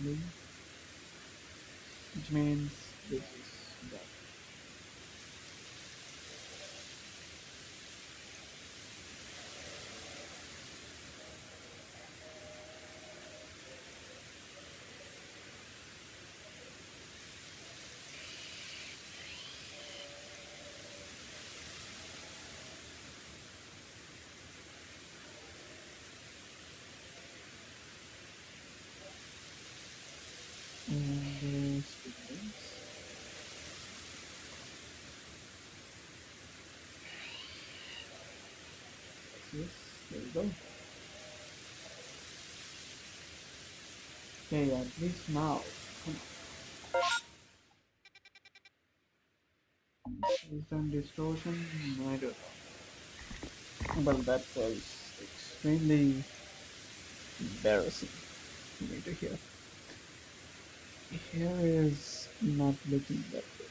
blue, which means this is done. And yes, there we go. Okay, at least now. Come on. Is done distortion? I don't know. Well, that was extremely embarrassing for me to hear. Here is not looking that good.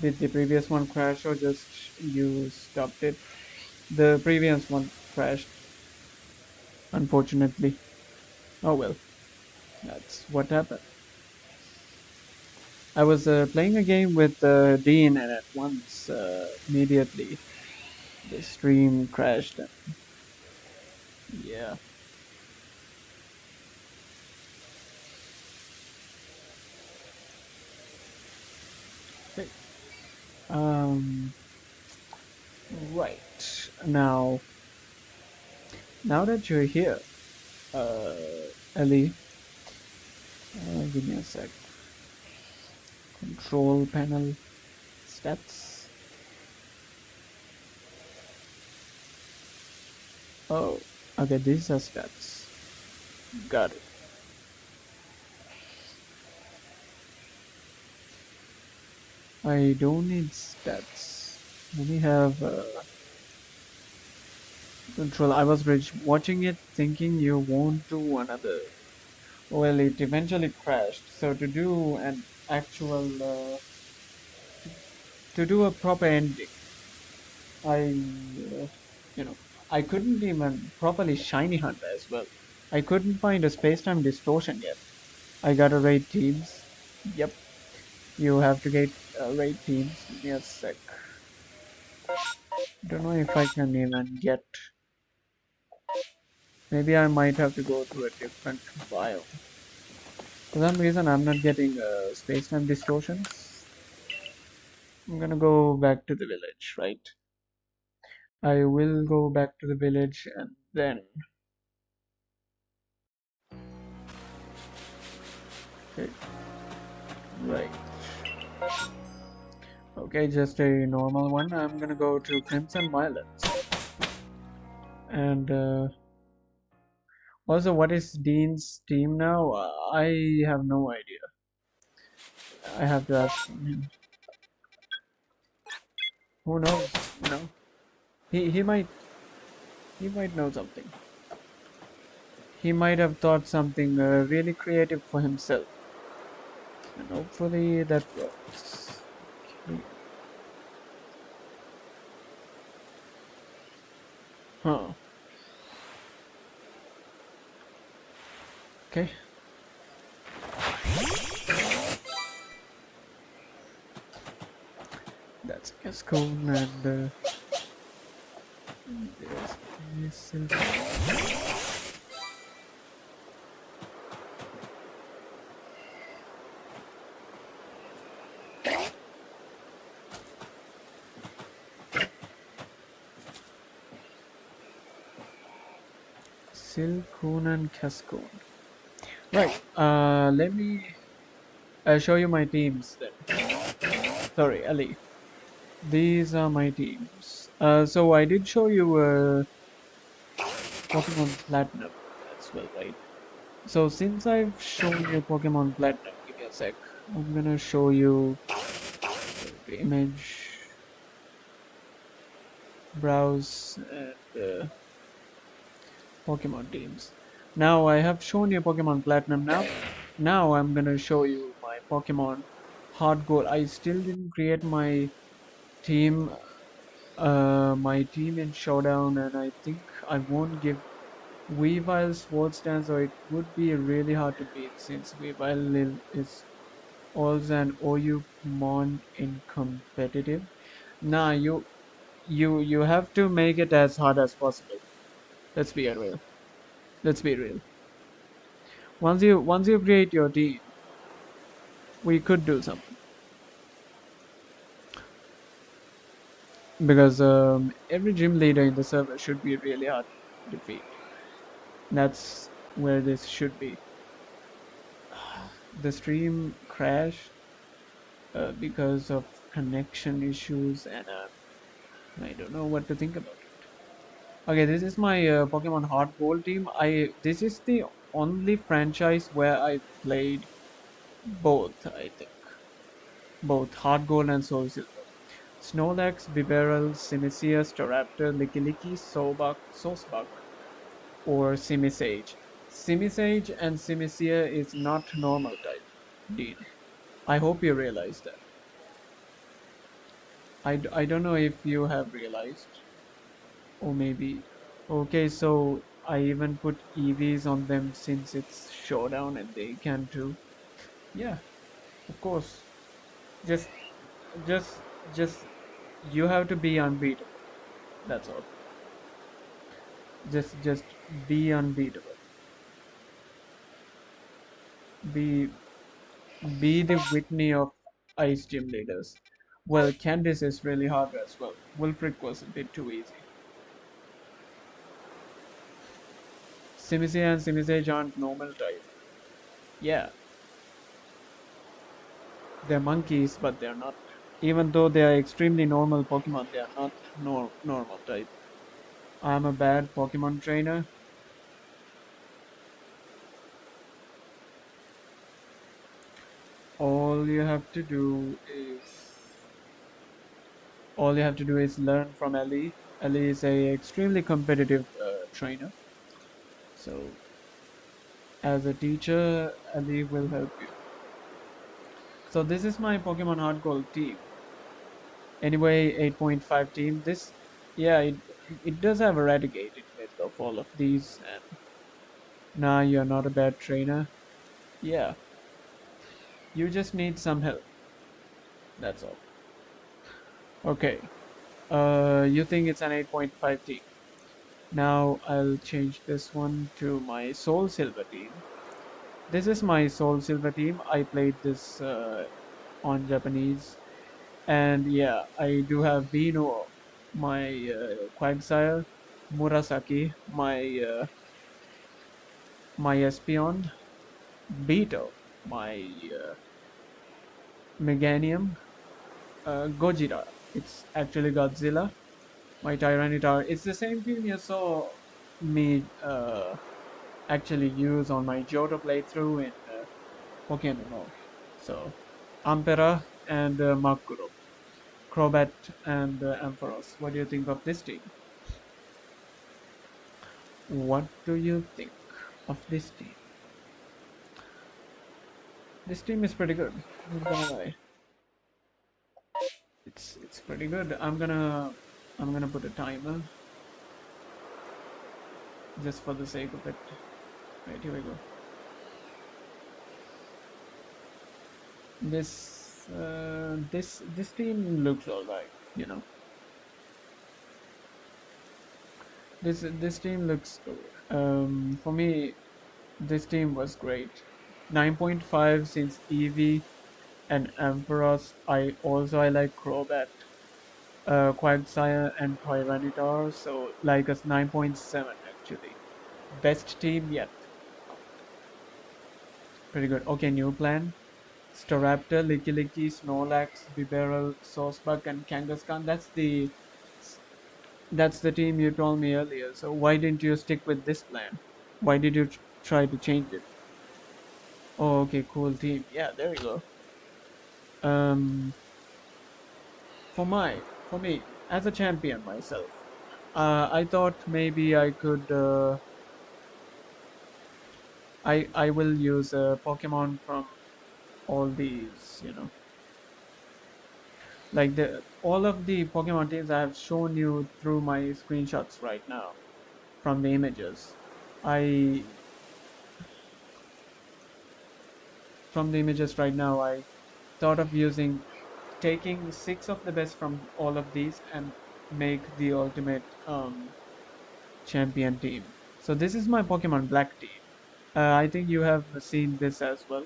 Did the previous one crash or just you stopped it? The previous one crashed, unfortunately. Oh well, that's what happened. I was playing a game with Dean, and at once, immediately, the stream crashed. And yeah. Okay. Um. Right now, that you're here, uh, Ellie, give me a sec. Control panel, stats. Oh, okay, these are stats. Got it. I don't need stats. Let me have control. I was watching it thinking you won't do another. Well, it eventually crashed. So to do an actual, to do a proper ending, I, you know, I couldn't even properly shiny hunt as well. I couldn't find a space-time distortion yet. I gotta raid teams. Yep, you have to get raid teams. Give me a sec. Don't know if I can even get. Maybe I might have to go to a different biome. For some reason, I'm not getting space-time distortions. I'm gonna go back to the village, right? I will go back to the village and then. Okay, right. Okay, just a normal one. I'm gonna go to Crimson Violets. And also, what is Dean's team now? I have no idea. I have to ask him. Who knows? You know, he might know something. He might have thought something really creative for himself, and hopefully that works. Okay. Huh. Okay. That's Cascone and there's Silcoon and Cascone. Right. Let me show you my teams then. Sorry, Ali. These are my teams. So I did show you Pokemon Platinum as well, right? So since I've shown you Pokemon Platinum, give me a sec. I'm gonna show you the image, browse, and Pokemon teams. Now I have shown you Pokemon Platinum. Now I'm gonna show you my Pokemon Hard Gold. I still didn't create team my team in Showdown, and I think I won't give Weavile Swords Dance, or it would be really hard to beat since Weavile Lil is also an OU Mon in competitive. Nah, you have to make it as hard as possible. Let's be real. Let's be real. Once you create your team, we could do something because every gym leader in the server should be really hard to defeat. That's where this should be. The stream crashed because of connection issues, and I don't know what to think about it. Okay, this is my Pokemon Heart Gold team. This is the only franchise where I played both. I think both Heart Gold and Soul Silver. Snorlax, Bibarel, Simicia, Staraptor, Lickilicky, Sobak, Sosebug, or Simisage. Simisage and Simicia is not normal type, Dean. I hope you realize that. I don't know if you have realized, or maybe. Okay, so I even put EVs on them since it's showdown and they can too. Yeah, of course. Just, just, just, you have to be unbeatable. That's all. Just be unbeatable. Be, be the Whitney of Ice Gym leaders. Well, Candice is really hard as well. Wulfric was a bit too easy. Simicia and Simisage aren't normal type. Yeah, they're monkeys, but they're not. Even though they are extremely normal Pokemon, they are not normal type. I'm a bad Pokemon trainer. All you have to do is all you have to do is learn from Ellie. Ellie is a extremely competitive trainer. So as a teacher, Ellie will help you. So this is my Pokemon Heart Gold team. Anyway, 8.5 team. This, yeah, it does have Eradicate in mid of all of these, and nah, you're not a bad trainer. Yeah, you just need some help. That's all. Okay. You think it's an 8.5 team. Now I'll change this one to my Soul Silver team. This is my Soul Silver team. I played this on Japanese, and yeah, I do have Bino, my Quagsire, Murasaki, my Espeon, Beetle, my Meganium, Gojira. It's actually Godzilla. My Tyranitar. It's the same team you saw me actually use on my Johto playthrough in Pokemon Go. So, Ampera and Makuro, Crobat and Ampharos. What do you think of this team? What do you think of this team? This team is pretty good. Not gonna lie. It's pretty good. I'm gonna put a timer just for the sake of it. Right, here we go. This team looks alright, you know. This team looks for me this team was great. 9.5 since Eevee and Ampharos. I like Crobat, Quagsire and Tyranitar, so like us 9.7 actually. Best team yet. Pretty good. Okay, new plan. Staraptor, Lickilicky, Snorlax, Bibarel, Sawsbuck, and Kangaskhan. That's the team you told me earlier. So why didn't you stick with this plan? Why did you try to change it? Oh, okay, cool team. Yeah, there you go. Um, for me, as a champion myself, I thought maybe I will use a Pokemon from all these, like the all of the Pokemon teams I have shown you through my screenshots right now from the images. I From the images right now, I thought of taking six of the best from all of these and make the ultimate champion team. So this is my Pokemon Black team. I think you have seen this as well.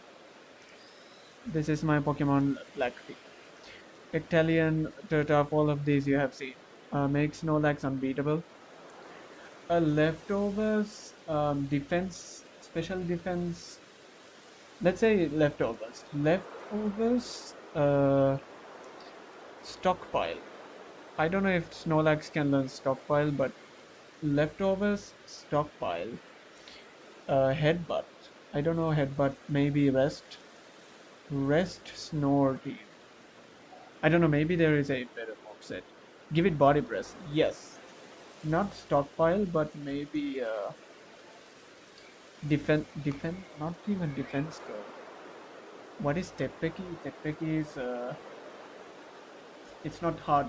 This is my Pokemon Black team. Italian, Turtwig, all of these you have seen. Makes Snorlax unbeatable. Leftovers, defense, special defense. Let's say leftovers. Leftovers, stockpile. I don't know if Snorlax can learn stockpile, but leftovers, stockpile. Headbutt. I don't know headbutt. Maybe rest. Rest, snore team. I don't know. Maybe there is a better moveset. Give it body press. Yes. Not stockpile, but maybe defend. Not even defense though. What is Tepeki? Tepeki is it's not hard.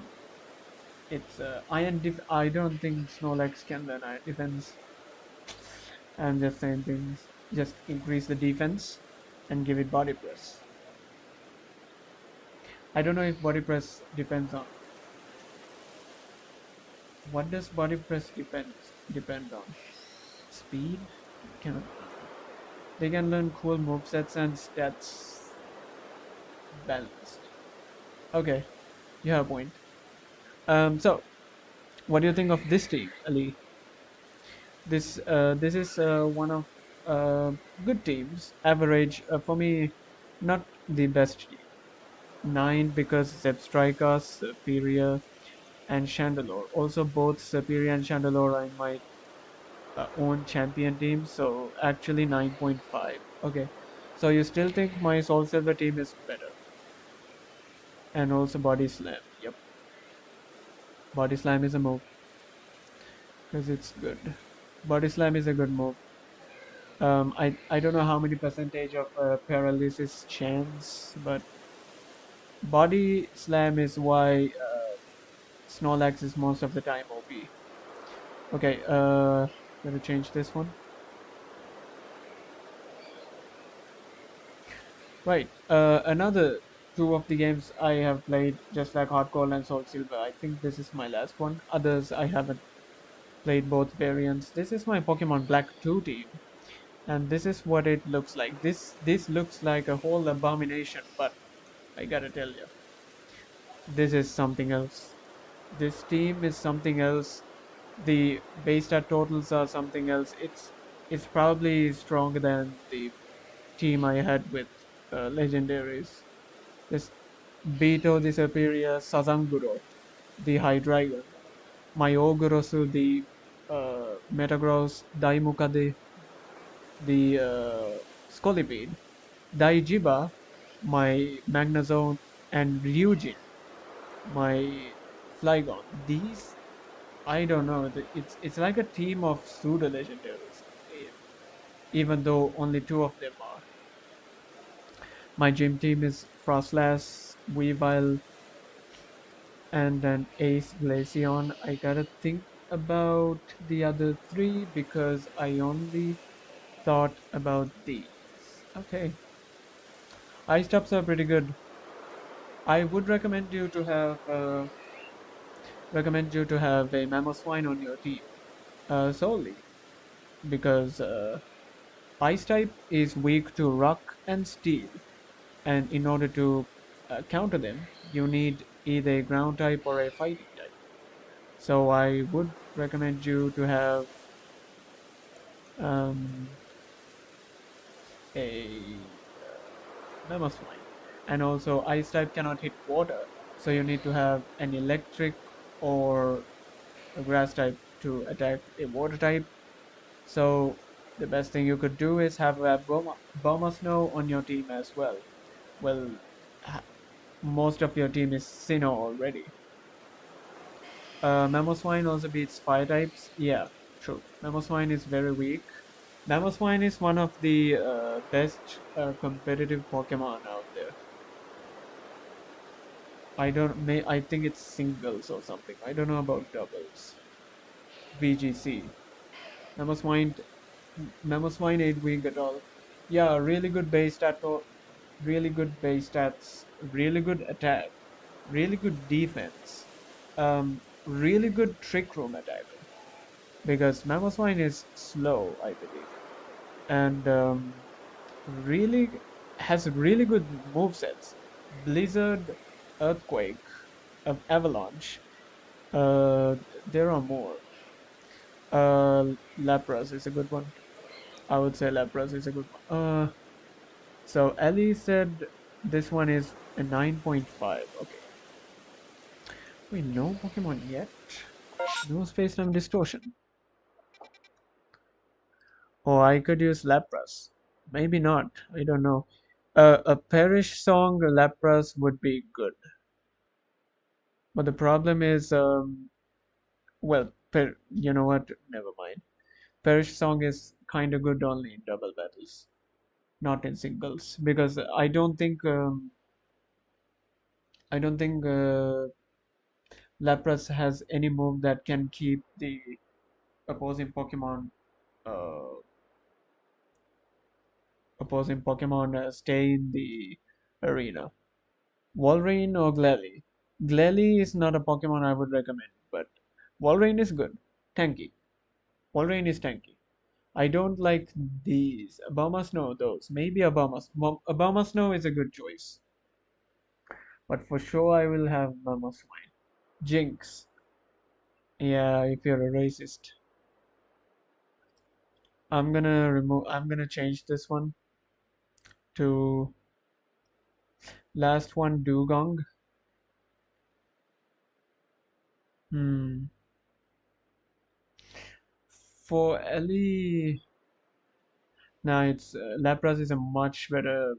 It's iron def. I don't think Snorlax can learn iron defense. I'm just saying things. Just increase the defense and give it body press. I don't know if body press depends on. What does body press depend on? Speed? Cannot. They can learn cool movesets and stats balanced. Okay, you have a point. So what do you think of this team, Ali? This is one of good teams. Average for me, not the best team. 9 because Zebstrika, Superior, and Chandelure. Also, both Superior and Chandelure are in my own champion team, so actually 9.5. Okay, so you still think my Soul Silver team is better, and also Body Slam. Yep, Body Slam is a move because it's good. Body Slam is a good move. I don't know how many percentage of paralysis chance, but Body Slam is why Snorlax is most of the time OP. Okay, gonna change this one. Right. Another two of the games I have played, just like Hardcore and Soul Silver. I think this is my last one. Others I haven't played both variants. This is my Pokemon Black 2 team, and this is what it looks like. This looks like a whole abomination, but I gotta tell you, this is something else. This team is something else. The base stat totals are something else. It's probably stronger than the team I had with legendaries. This Beto the Superior, Sazanguro, the Hydreigon, Mayogorosu, the Metagross, Daimukade, the Scolipede, Daijiba, my Magnezone, and Ryujin, my Flygon. These, I don't know. It's like a team of pseudo legendaries, even though only two of them are. My gym team is Frostlass, Weavile, and an Ace Glaceon. I gotta think about the other three because I only thought about these. Okay, ice tops are pretty good. I would recommend you to have a Mamoswine on your team solely because ice type is weak to rock and steel, and in order to counter them, you need either a ground type or a fighting type. So I would recommend you to have um, a Mamoswine. And also ice type cannot hit water, so you need to have an electric or a grass type to attack a water type. So the best thing you could do is have a Boma Snow on your team as well. Well, most of your team is Sinnoh already. Mamoswine also beats fire types. Yeah, true. Mamoswine is very weak. Mamoswine is one of the best competitive Pokemon out there. I think it's singles or something. I don't know about doubles. VGC. Mamoswine Mamoswine ain't weak at all. Yeah, really good really good base stats, really good attack, really good defense, really good trick room attacker. Because Mamoswine is slow, I believe, and really has really good movesets. Blizzard, Earthquake, Avalanche. Uh, there are more. Lapras is a good one. I would say Lapras is a good one. So Ellie said this one is a 9.5. Okay. Wait, no Pokemon yet? No space-time distortion. Oh, I could use Lapras. Maybe not. I don't know. A Perish song Lapras would be good. But the problem is, well, you know what? Never mind. Perish song is kind of good only in double battles, not in singles, because I don't think Lapras has any move that can keep the opposing Pokemon uh, stay in the arena. Walrein or Glalie? Glalie is not a Pokemon I would recommend, but Walrein is good. Tanky. Walrein is tanky. I don't like these. Obama Snow, those. Maybe Obama Snow is a good choice. But for sure, I will have Mamoswine. Jinx. Yeah, if you're a racist. I'm gonna change this one to last one, Dugong. Hmm. For Ellie, nah, it's Lapras is a much better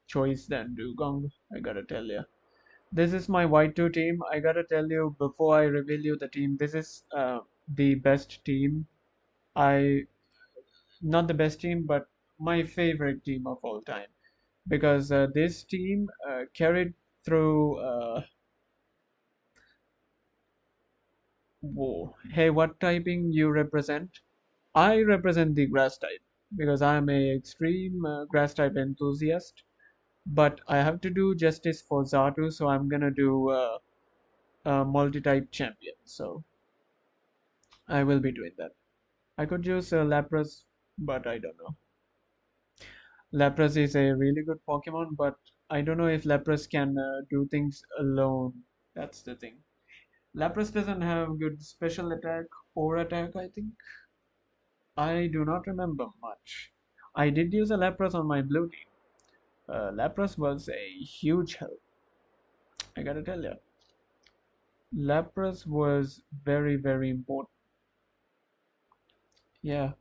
choice than Dugong. I gotta tell you. This is my White 2 team. I gotta tell you before I reveal you the team. This is the best team. I Not the best team, but my favorite team of all time because this team carried through. Whoa. Hey, what typing you represent? I represent the grass type because I am a extreme grass type enthusiast. But I have to do justice for Zatu, so I'm gonna do multi-type champion. So I will be doing that. I could use Lapras, but I don't know. Lapras is a really good Pokemon, but I don't know if Lapras can do things alone. That's the thing. Lapras doesn't have good special attack or attack, I think. I do not remember much. I did use a Lapras on my blue team. Lapras was a huge help. I gotta tell you. Lapras was very, very important. Yeah.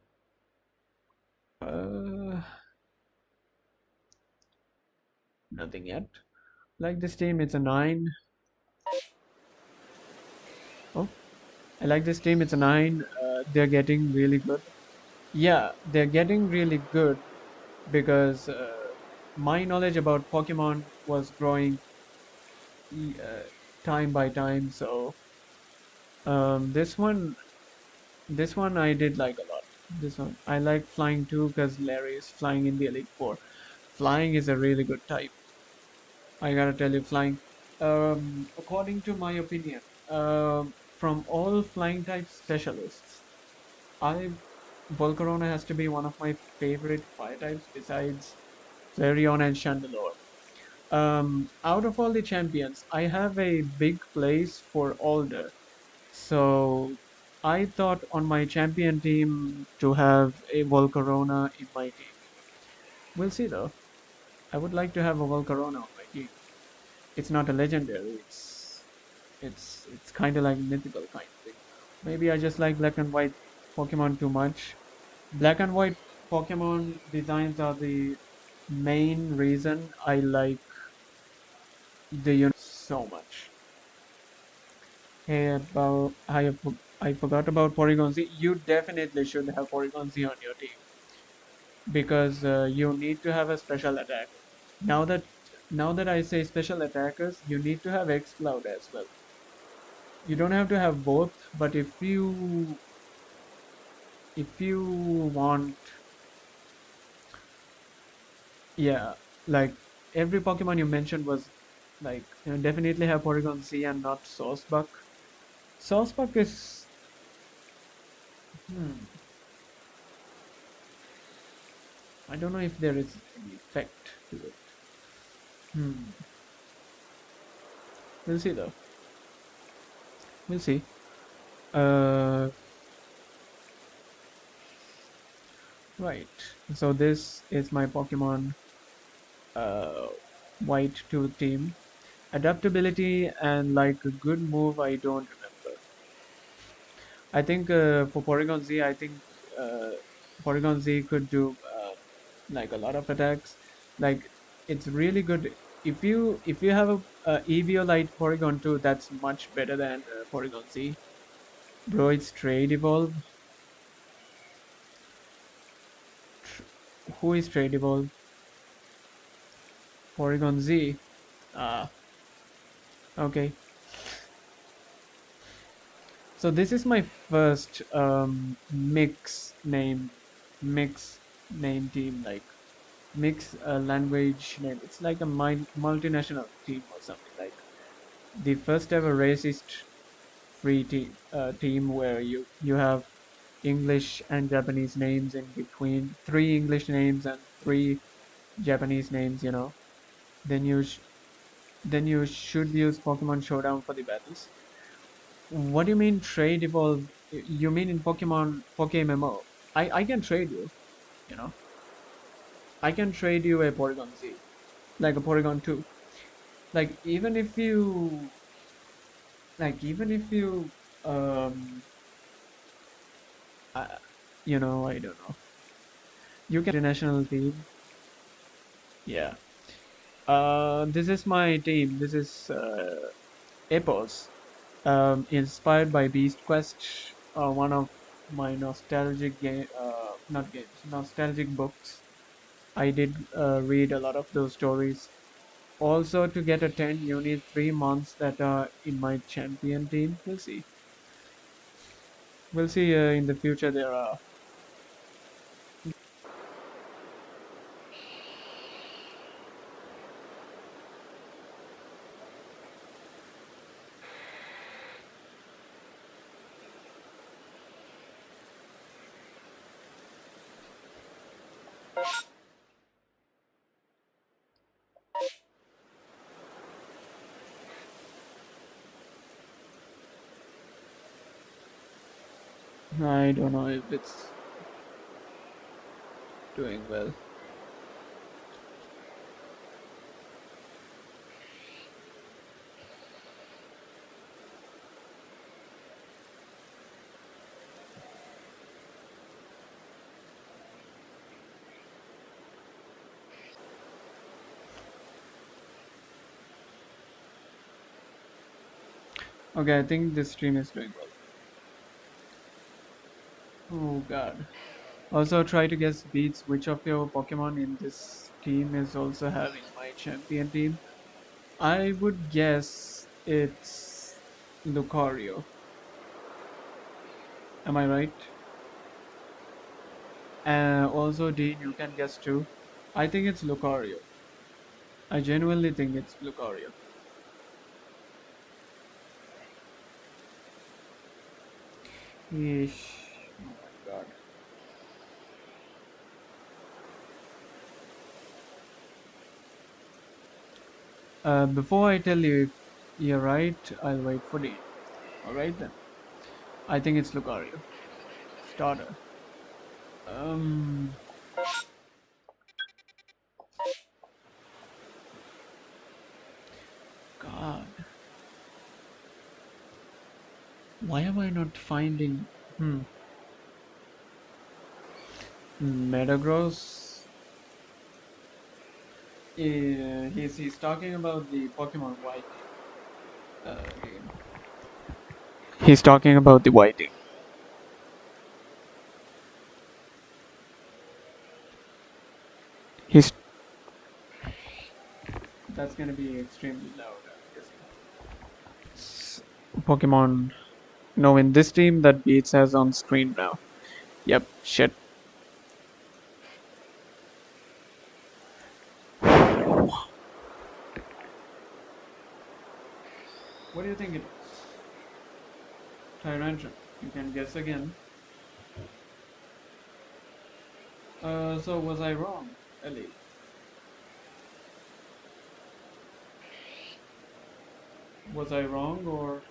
Uh, Nothing yet. Like this team, it's a 9. Oh, I like this team, it's a 9. They're getting really good. Yeah, they're getting really good because my knowledge about Pokemon was growing uh, time by time. So um, this one, this one I did like a lot. This one I like flying too because Larry is flying in the Elite Four. Flying is a really good type. I gotta tell you, flying. According to my opinion, from all flying type specialists, I Volcarona has to be one of my favorite fire types besides Flareon and Chandelure. Out of all the champions, I have a big place for Alder. So I thought on my champion team to have a Volcarona in my team. We'll see though. I would like to have a Volcarona on my team. It's not a legendary. It's kind of like mythical kind of thing. Maybe I just like black and white Pokemon too much. Black and white Pokemon designs are the main reason I like the so much. Hey, I forgot about Porygon Z. You definitely should have Porygon Z on your team because you need to have a special attacker. Now that now that I say special attackers, you need to have X Cloud as well. You don't have to have both, but if you if you want, yeah, like every Pokemon you mentioned was like, definitely have Porygon Z and not Sourcebuck. Sourcebuck is, hmm, I don't know if there is any effect to it. Hmm, we'll see though. We'll see. Uh, right. So this is my Pokemon uh White Tooth team. Adaptability and like a good move, I don't remember. I think for Porygon Z, I think uh, Porygon Z could do like a lot of attacks. Like it's really good if you have a Eviolite Porygon 2, that's much better than Porygon Z. Bro, it's Trade Evolve. Tr who is Trade Evolve? Porygon Z. Ah, okay. So this is my first mix name team, like mix language name. It's like a multinational team or something, like the first ever racist free team where you have English and Japanese names in between, three English names and three Japanese names, Then then you should use Pokemon Showdown for the battles. What do you mean trade evolve? You mean in Pokemon? I can trade you, you know. I can trade you a Porygon Z, like a Porygon 2. Like even if you um uh, I don't know. You can international team. Yeah. This is my team. This is Epos. Inspired by Beast Quest, one of my nostalgic not games, nostalgic books. I did read a lot of those stories. Also, to get a 10, you need 3 months that are in my champion team. We'll see. We'll see in the future there are. I don't know if it's doing well. Okay, I think this stream is doing well. Oh god. Also, try to guess beats which of your Pokemon in this team is also having my champion team. I would guess it's Lucario. Am I right? Also, Dean, you can guess too. I think it's Lucario. I genuinely think it's Lucario. Yeesh. Oh my god. Before I tell you if you're right, I'll wait for Dean. Alright then. I think it's Lucario. Starter. Um, God. Why am I not finding... Metagross? He's talking about the Pokemon Whiting game. He's talking about the Whiting. He's That's gonna be extremely loud, I'm guessing. Pokemon. No, in this team that beats has on screen now. Yep, shit. What do you think it is? Tyrantrum. You can guess again. So was I wrong, Ellie? Was I wrong or?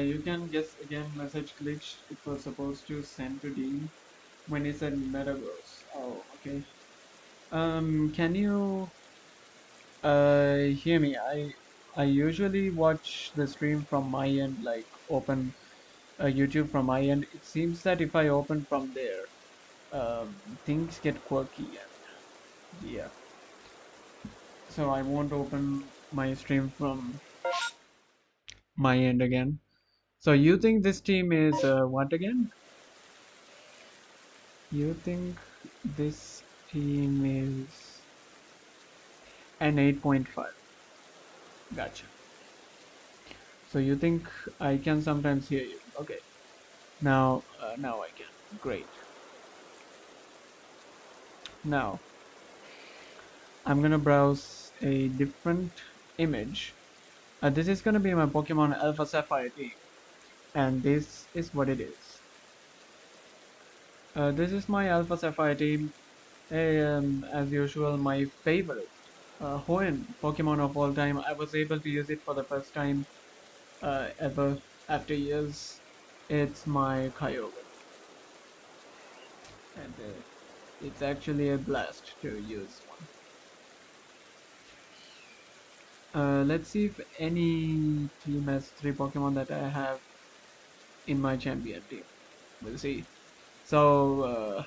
You can guess again. Message glitched. It was supposed to send to Dean when he said metaverse. Oh, okay. Can you hear me? I usually watch the stream from my end, like open YouTube from my end. It seems that if I open from there, things get quirky and yeah. So I won't open my stream from my end again. So you think this team is what again? You think this team is an 8.5. Gotcha. So you think I can sometimes hear you. Okay. Now I can. Great. Now I'm gonna browse a different image. This is gonna be my Pokemon Alpha Sapphire team, and this is what it is. This is my Alpha Sapphire team. As usual, my favorite Hoenn Pokemon of all time. I was able to use it for the first time ever after years. It's my Kyogre, and it's actually a blast to use one. Let's see if any team has three Pokemon that I have in my champion team. We'll see. So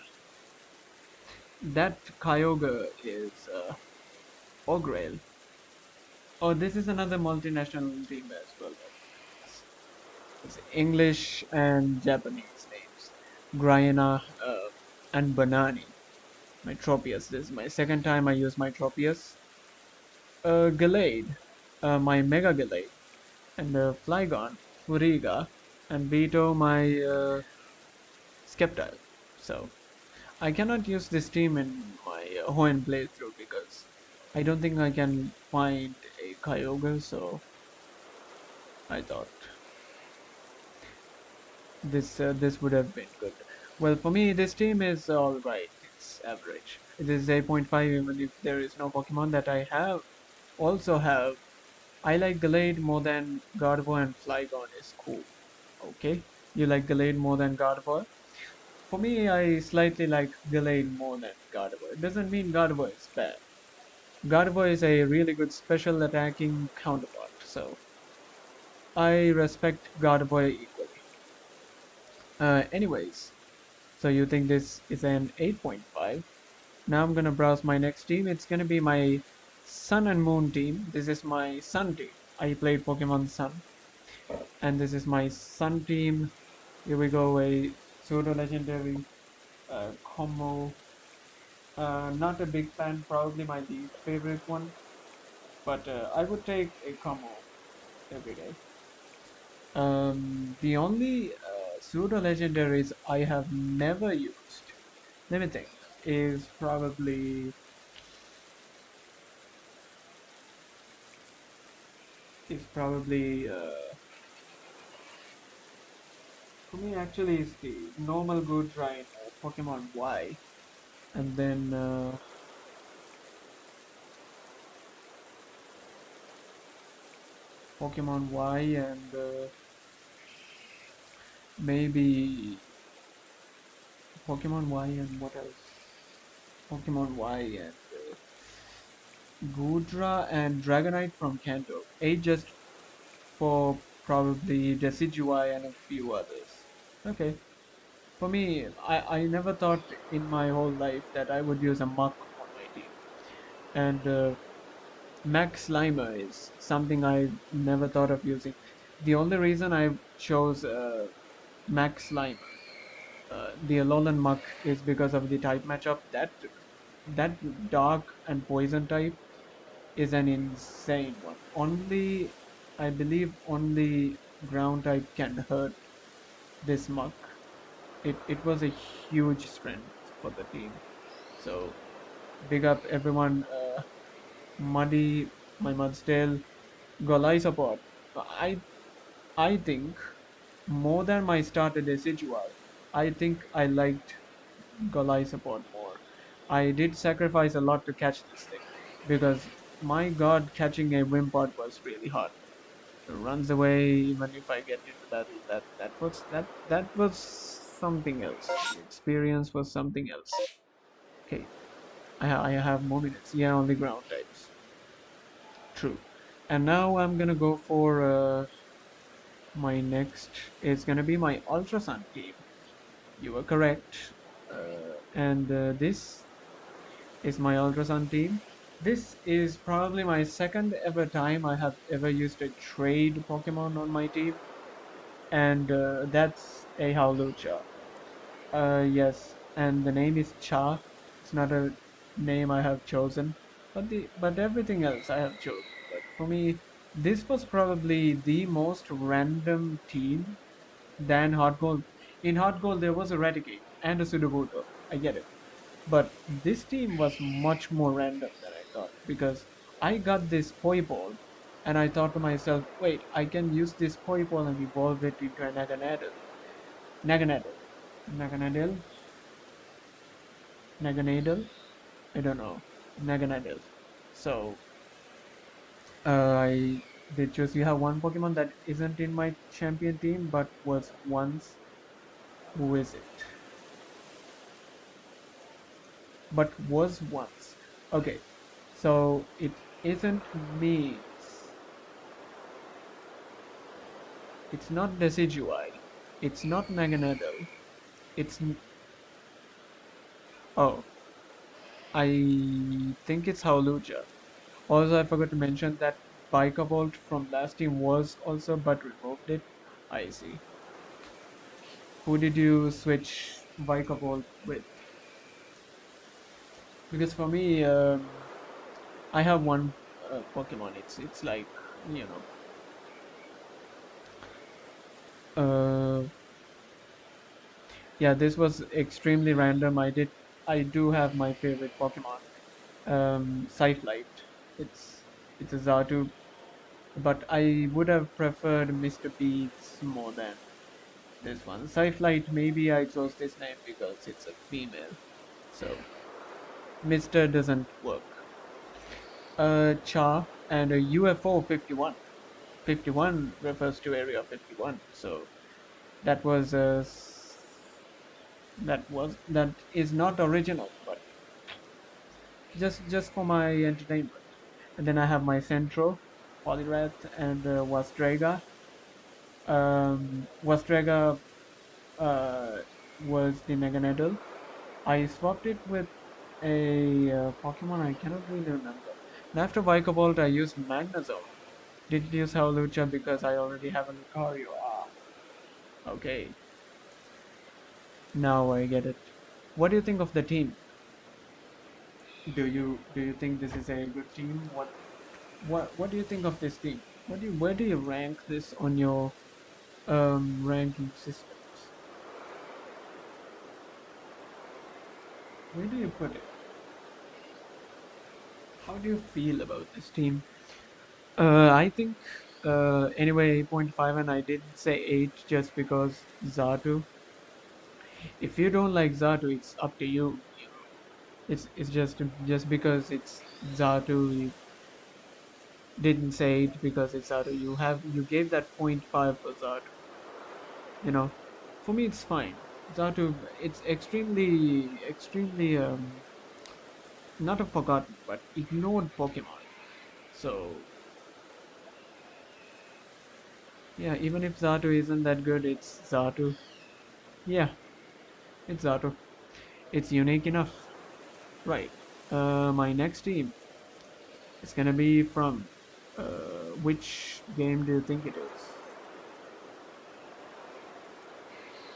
that Kyogre is Ogreal. Oh, this is another multinational team as well. It's English and Japanese names. Gryana and Banani. My Tropius. This is my second time I use my Tropius. Gallade. My Mega Gallade. And Flygon. Furiga. And Vito my Sceptile. So I cannot use this team in my Hoenn playthrough because I don't think I can find a Kyogre, so I thought this would have been good. Well, for me, this team is all right. It's average. It is 8.5 even if there is no Pokemon that I have. Also have. I like Gallade more than Gardevoir and Flygon is cool. Okay, you like Gallade more than Gardevoir? For me, I slightly like Gallade more than Gardevoir. It doesn't mean Gardevoir is bad. Gardevoir is a really good special attacking counterpart, so I respect Gardevoir equally. Anyways, so you think this is an 8.5. Now I'm gonna browse my next team. It's gonna be my Sun and Moon team. This is my Sun team. I played Pokemon Sun, and this is my Sun team. Here we go, a pseudo legendary combo. Not a big fan, probably my least favorite one, but I would take a combo every day. The only pseudo legendaries I have never used, let me think, is probably for me actually is the normal good right Pokemon Y, and then Pokemon Y and maybe Pokemon Y and what else? Pokemon Y and Goodra and Dragonite from Kanto. 8 just for probably Decidueye and a few others. Okay. For me, I never thought in my whole life that I would use a Muck on my team. And Max Slimer is something I never thought of using. The only reason I chose Max Slimer, the Alolan Muck, is because of the type matchup. That dark and poison type is an insane one. Only, I believe, only ground type can hurt this Muck. It was a huge strength for the team. So big up everyone. Muddy, my Mudsdale, Golai support. I I think more than my starter Decidueye, I think I liked Golai support more. I did sacrifice a lot to catch this thing because my god, catching a Wimpod was really hard. It runs away even if I get into battle. That was something else. The experience was something else. Okay, I have more minutes. Yeah, only ground types. True. And now I'm gonna go for my next is gonna be my ultrasound team. You were correct. And this is my ultrasound team. This is probably my second ever time I have ever used a trade Pokemon on my team, and that's a Howlucha. Yes, and the name is Cha. It's not a name I have chosen, but everything else I have chosen. But for me, this was probably the most random team than Hot Gold. In Hot Gold, there was a Raticate and a Sudowoodo. I get it. But this team was much more random than I thought because I got this Poi Ball and I thought to myself, wait, I can use this Poi Ball and evolve it into a Naganadel. Naganadel. Naganadel? Naganadel? I don't know. Naganadel. So, I did choose. You have one Pokemon that isn't in my champion team but was once. Who is it? But was once. Okay, so it isn't means it's not Decidueye, it's not Naganadel, it's oh, I think it's Howlucha. Also, I forgot to mention that Bikavolt from last team was also but removed it. I see. Who did you switch Bikavolt with? Because for me, I have one Pokemon. It's like you know. Yeah, this was extremely random. I do have my favorite Pokemon, Scythlite. It's a Zartu, but I would have preferred Mr. Beats more than this one. Scythlite, maybe I chose this name because it's a female, so Mr. doesn't work. Char and a UFO 51. 51 refers to Area 51, so that was that is not original, but just for my entertainment. And then I have my Centro, Poliwrath, and Wastrega. Wastrega uh, was the Meganedal. I swapped it with a Pokemon I cannot really remember. And after Vikavolt, I used Magnezone. Didn't use Howlucha because I already have a Lucario. Ah, okay. Now I get it. What do you think of the team? Do you think this is a good team? What do you think of this team? Where do you rank this on your ranking systems? Where do you put it? How do you feel about this team? I think anyway 8.5, and I didn't say 8 just because Zatu. If you don't like Zatu, it's up to you. You know, it's just because it's Zatu. You didn't say 8 because it's Zatu. You gave that point 5 for Zatu. You know, for me it's fine. Zatu, it's extremely not a forgotten but ignored Pokemon. So yeah, even if Zatu isn't that good, it's Zatu. Yeah, it's Zatu. It's unique enough. Right. My next team It's gonna be from which game do you think it is?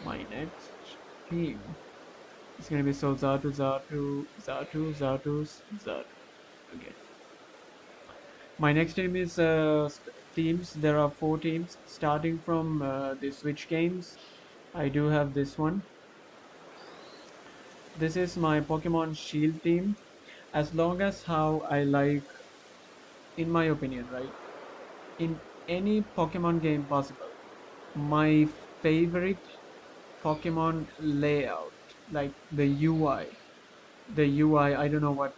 My next team. It's gonna be so Zatu. Okay. My next team is teams. There are four teams starting from the Switch games. I do have this one. This is my Pokemon Shield team. As long as how I like, in my opinion, right? In any Pokemon game possible, my favorite Pokemon layout, like the UI. The UI, I don't know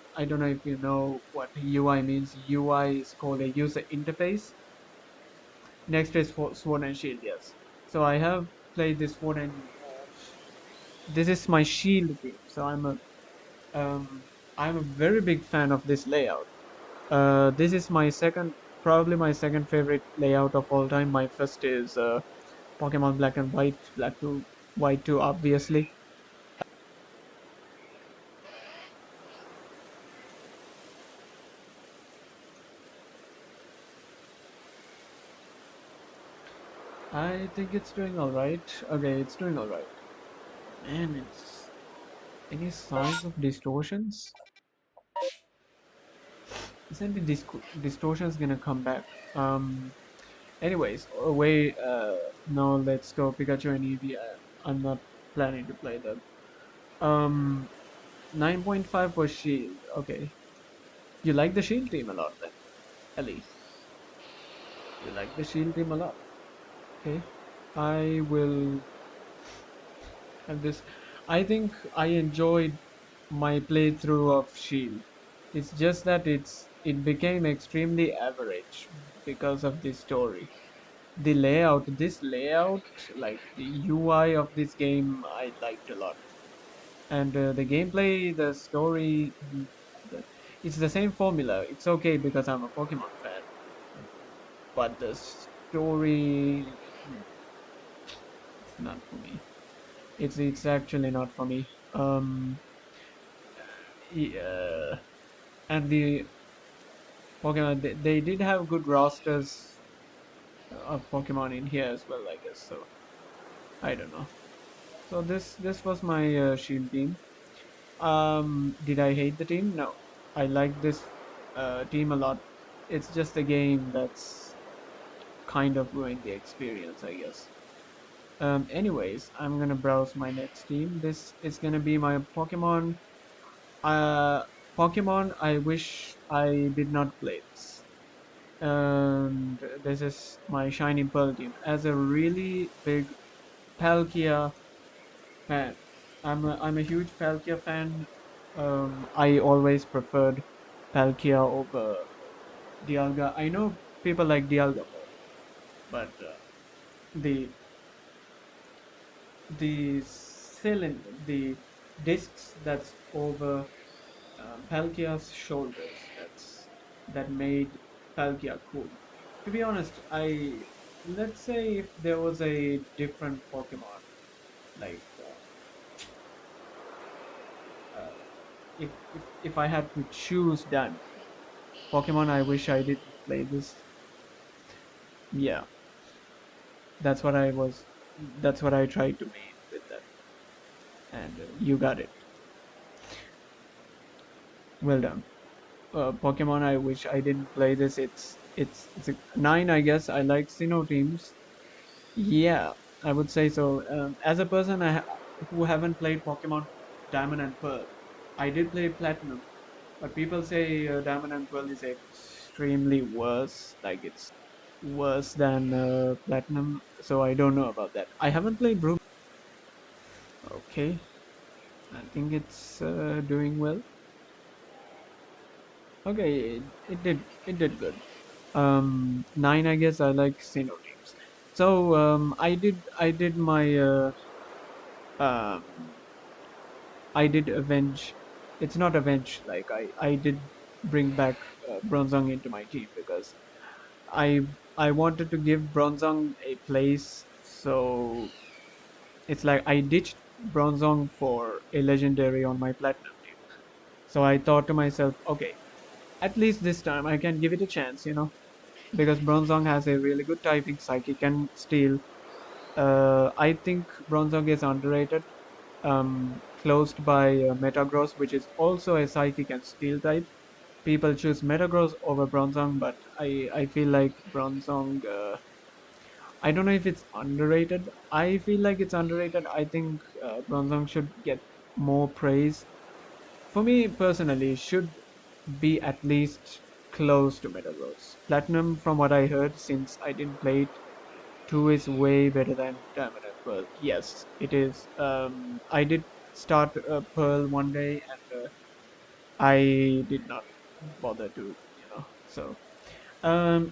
if you know what UI means. UI is called a user interface. Next is for Sword and Shield, yes. So I have played this Sword and this is my Shield team. So I'm a very big fan of this layout. This is my second, probably my second favorite layout of all time. My first is Pokemon Black and White, Black 2, White 2, obviously. I think it's doing all right. Okay, it's doing all right. Man, it's any signs of distortions? Isn't the distortions gonna come back? Anyways, away. Now let's go Pikachu and Eevee. I'm not planning to play them. 9.5 for Shield. Okay, you like the Shield team a lot then, Ellie. You like the Shield team a lot. Okay, I will have this. I think I enjoyed my playthrough of Shield. It's just that it became extremely average because of the story. The layout, this layout, like the UI of this game, I liked a lot. And the gameplay, the story, the, it's the same formula. It's okay because I'm a Pokemon fan, but the story, it's not for me. It's actually not for me. Yeah, and the Pokemon, they did have good rosters of Pokemon in here as well, I guess. So I don't know. So this was my Shield team. Did I hate the team? No, I like this team a lot. It's just a game that's kind of ruined the experience, I guess. Anyways, I'm gonna browse my next team. This is gonna be my Pokemon. Uh, Pokemon. I wish I did not play this. And this is my Shiny Pearl team. As a really big Palkia fan, I'm a huge Palkia fan. I always preferred Palkia over Dialga. I know people like Dialga more, but the the discs that's over Palkia's shoulders, that made Palkia cool. To be honest, I let's say if there was a different Pokemon, like if I had to choose that Pokemon, I wish I didn't play this. Yeah, that's what I was. That's what I tried to mean with that, and you got it. Well done. Pokemon, I wish I didn't play this. It's a 9, I guess. I like Sinnoh teams. Yeah, I would say so. As a person who haven't played Pokemon Diamond and Pearl, I did play Platinum, but people say Diamond and Pearl is extremely worse. Like it's worse than Platinum, so I don't know about that. I haven't played Ruby. Okay, I think it's doing well. Okay, it did good. 9, I guess. I like Sinnoh teams. So I did my um I did avenge. It's not avenge. Like I did bring back Bronzong into my team because I I wanted to give Bronzong a place. So it's like I ditched Bronzong for a legendary on my platinum team. So I thought to myself, okay, At least this time I can give it a chance, because Bronzong has a really good typing, Psychic and Steel. I think Bronzong is underrated, closed by Metagross, which is also a Psychic and Steel type. People choose Metagross over Bronzong, but I feel like Bronzong. I don't know if it's underrated. I feel like it's underrated. I think Bronzong should get more praise. For me personally, should be at least close to Metagross. Platinum, from what I heard, since I didn't play it, 2 is way better than Diamond and Pearl. Yes, it is. I did start Pearl one day and I did not bother to, so.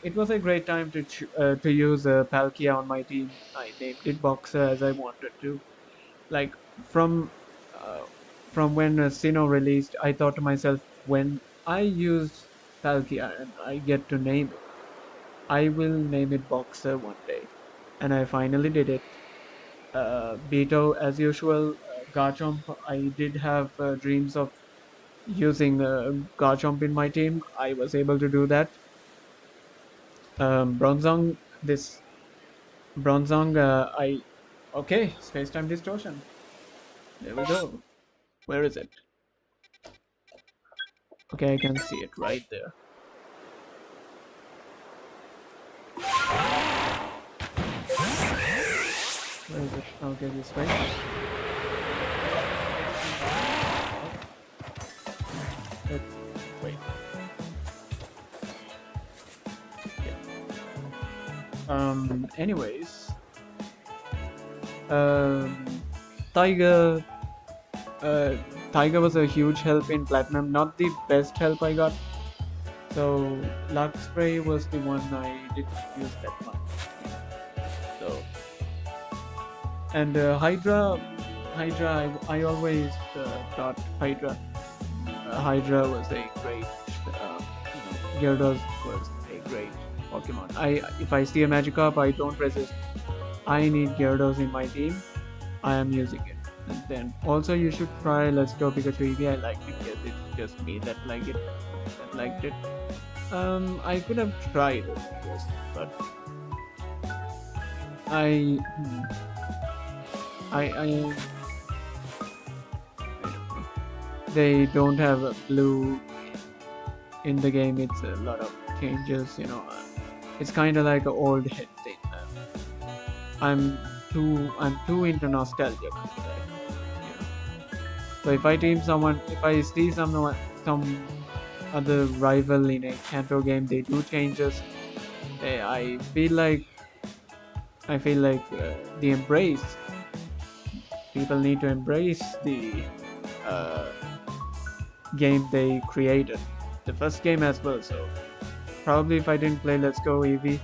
It was a great time to use Palkia on my team. I named it Boxer as I wanted to. Like from uh, from when Sinnoh released, I thought to myself, when I use Palkia and I get to name it, I will name it Boxer one day, and I finally did it. Beto, as usual, Garchomp. I did have dreams of using Garchomp in my team. I was able to do that. Bronzong, this Bronzong, okay, space-time distortion. There we go. Where is it? Okay, I can see it right there. Where is it? Okay, this way. Wait. Yeah. Anyways. Tiger. Tiger was a huge help in Platinum. Not the best help I got. So, Lux Spray was the one I didn't use that much. So. And Hydra, I always thought Hydra was a great, Gyarados was a great Pokemon. If I see a Magikarp, I don't resist. I need Gyarados in my team. I am using it. And then also you should try Let's Go Pikachu Eevee. I liked it because it's just me that liked it. I could have tried it, yes, but I they don't have a blue in the game. It's a lot of changes, it's kind of like an old head thing. I'm too into nostalgia. So if I see some other rival in a Kanto game, they do changes. I feel like the embrace. People need to embrace the game they created, the first game as well. So probably if I didn't play Let's Go Eevee,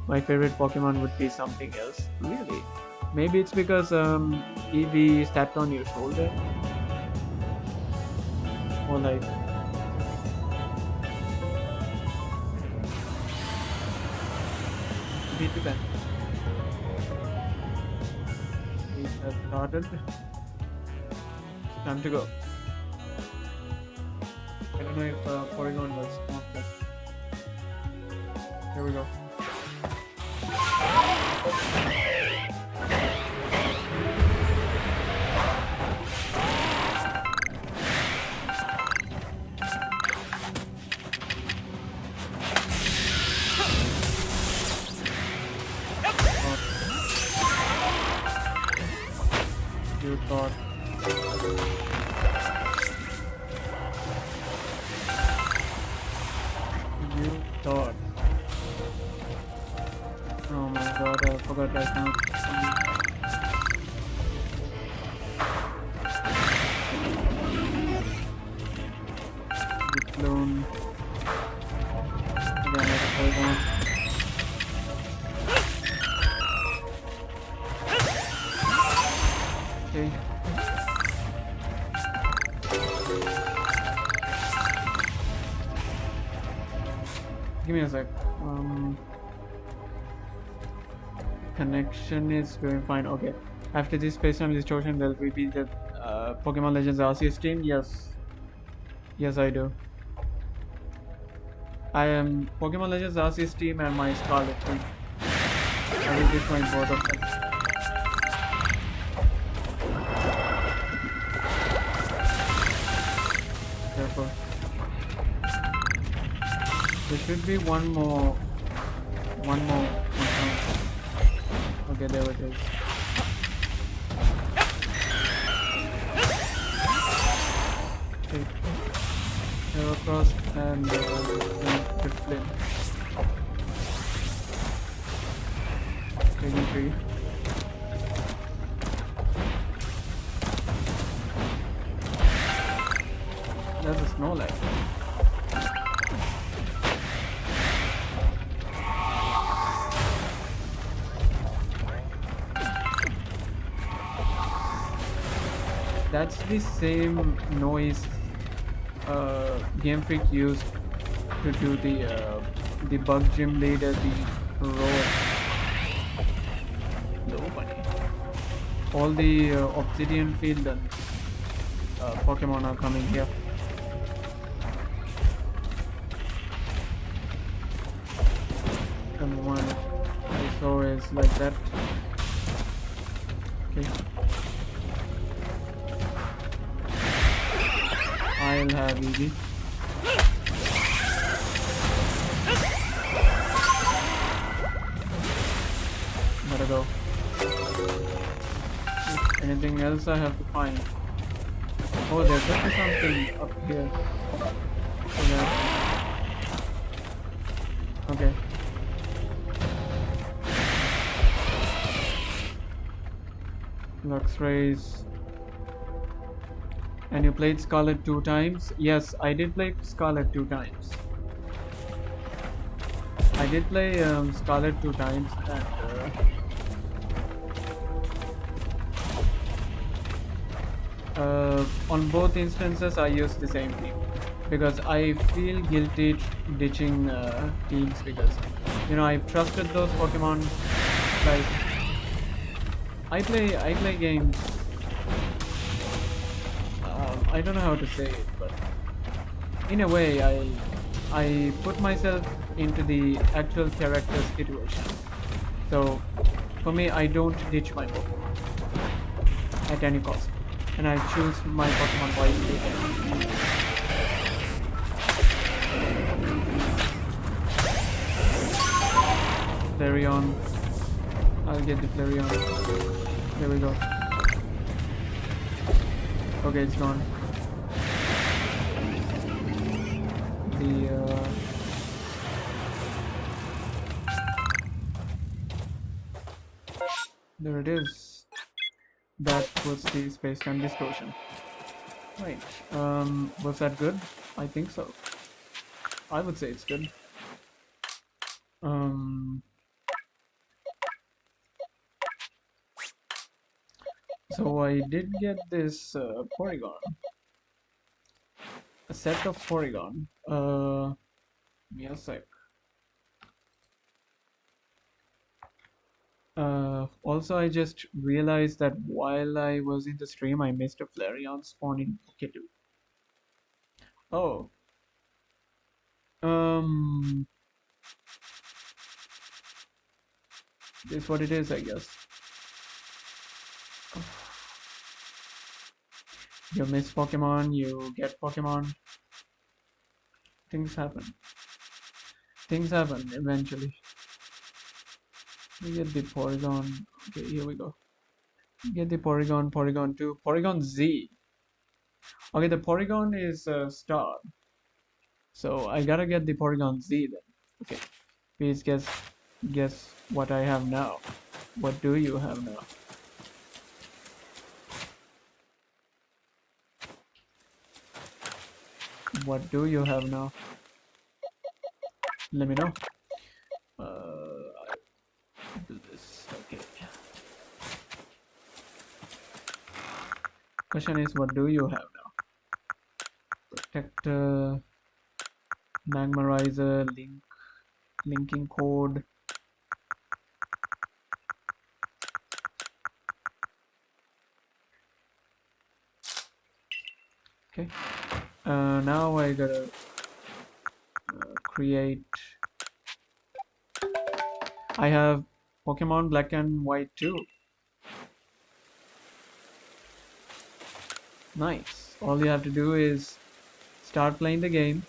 my favorite Pokemon would be something else. Really? Maybe it's because Eevee sat on your shoulder, or like. It depends. We have started. Time to go. I don't know if Porygon was not that. Here we go. You thought. Oh my god, I forgot right now. Clone. Again, like a Porygon. Okay. Give me a sec. Connection is doing fine. Okay. After this space-time distortion, there will be the Pokemon Legends Arceus team. Yes. Yes, I do. I am Pokemon Legends Arceus team and my Scarlet team. I will destroy both of them. Careful. There should be one more. Okay, there it is. Okay. Heracross and Flynn. Taking 3. There's a Snorlax. That's the same noise Game Freak used to do the bug gym leader, the roar. Nobody. All the obsidian field and Pokemon are coming here. And one I saw is like that. Okay. I'll have Eevee. Gotta go. Anything else I have to find? Oh, there's definitely something up here. Okay. Luxray's. And you played Scarlet 2 times? Yes, I did play Scarlet 2 times. I did play Scarlet 2 times and on both instances I used the same team because I feel guilty ditching teams because I've trusted those Pokemon. Like I play games. I don't know how to say it, but in a way I put myself into the actual character's situation. So for me, I don't ditch my Pokemon at any cost, and I choose my Pokemon wisely. Flareon. I'll get the Flareon. There we go. Okay, it's gone. There it is. That was the space-time distortion. Right. Was that good? I think so. I would say it's good. So I did get this Porygon. A set of Porygon. Give me a sec. Also, I just realized that while I was in the stream, I missed a Flareon spawn in Pokedew. Oh. This is what it is, I guess. You miss Pokemon, you get Pokemon. Things happen. Things happen eventually. We get the Porygon. Okay, here we go. Get the Porygon, Porygon 2, Porygon Z. Okay, the Porygon is star. So I gotta get the Porygon Z then. Okay. Please guess what I have now. What do you have now? What do you have now? Let me know. Do this. Okay. Question is, what do you have now? Protector, Magmarizer, linking code. Okay. Now I gotta create. I have Pokemon Black and White too. Nice. All you have to do is start playing the game,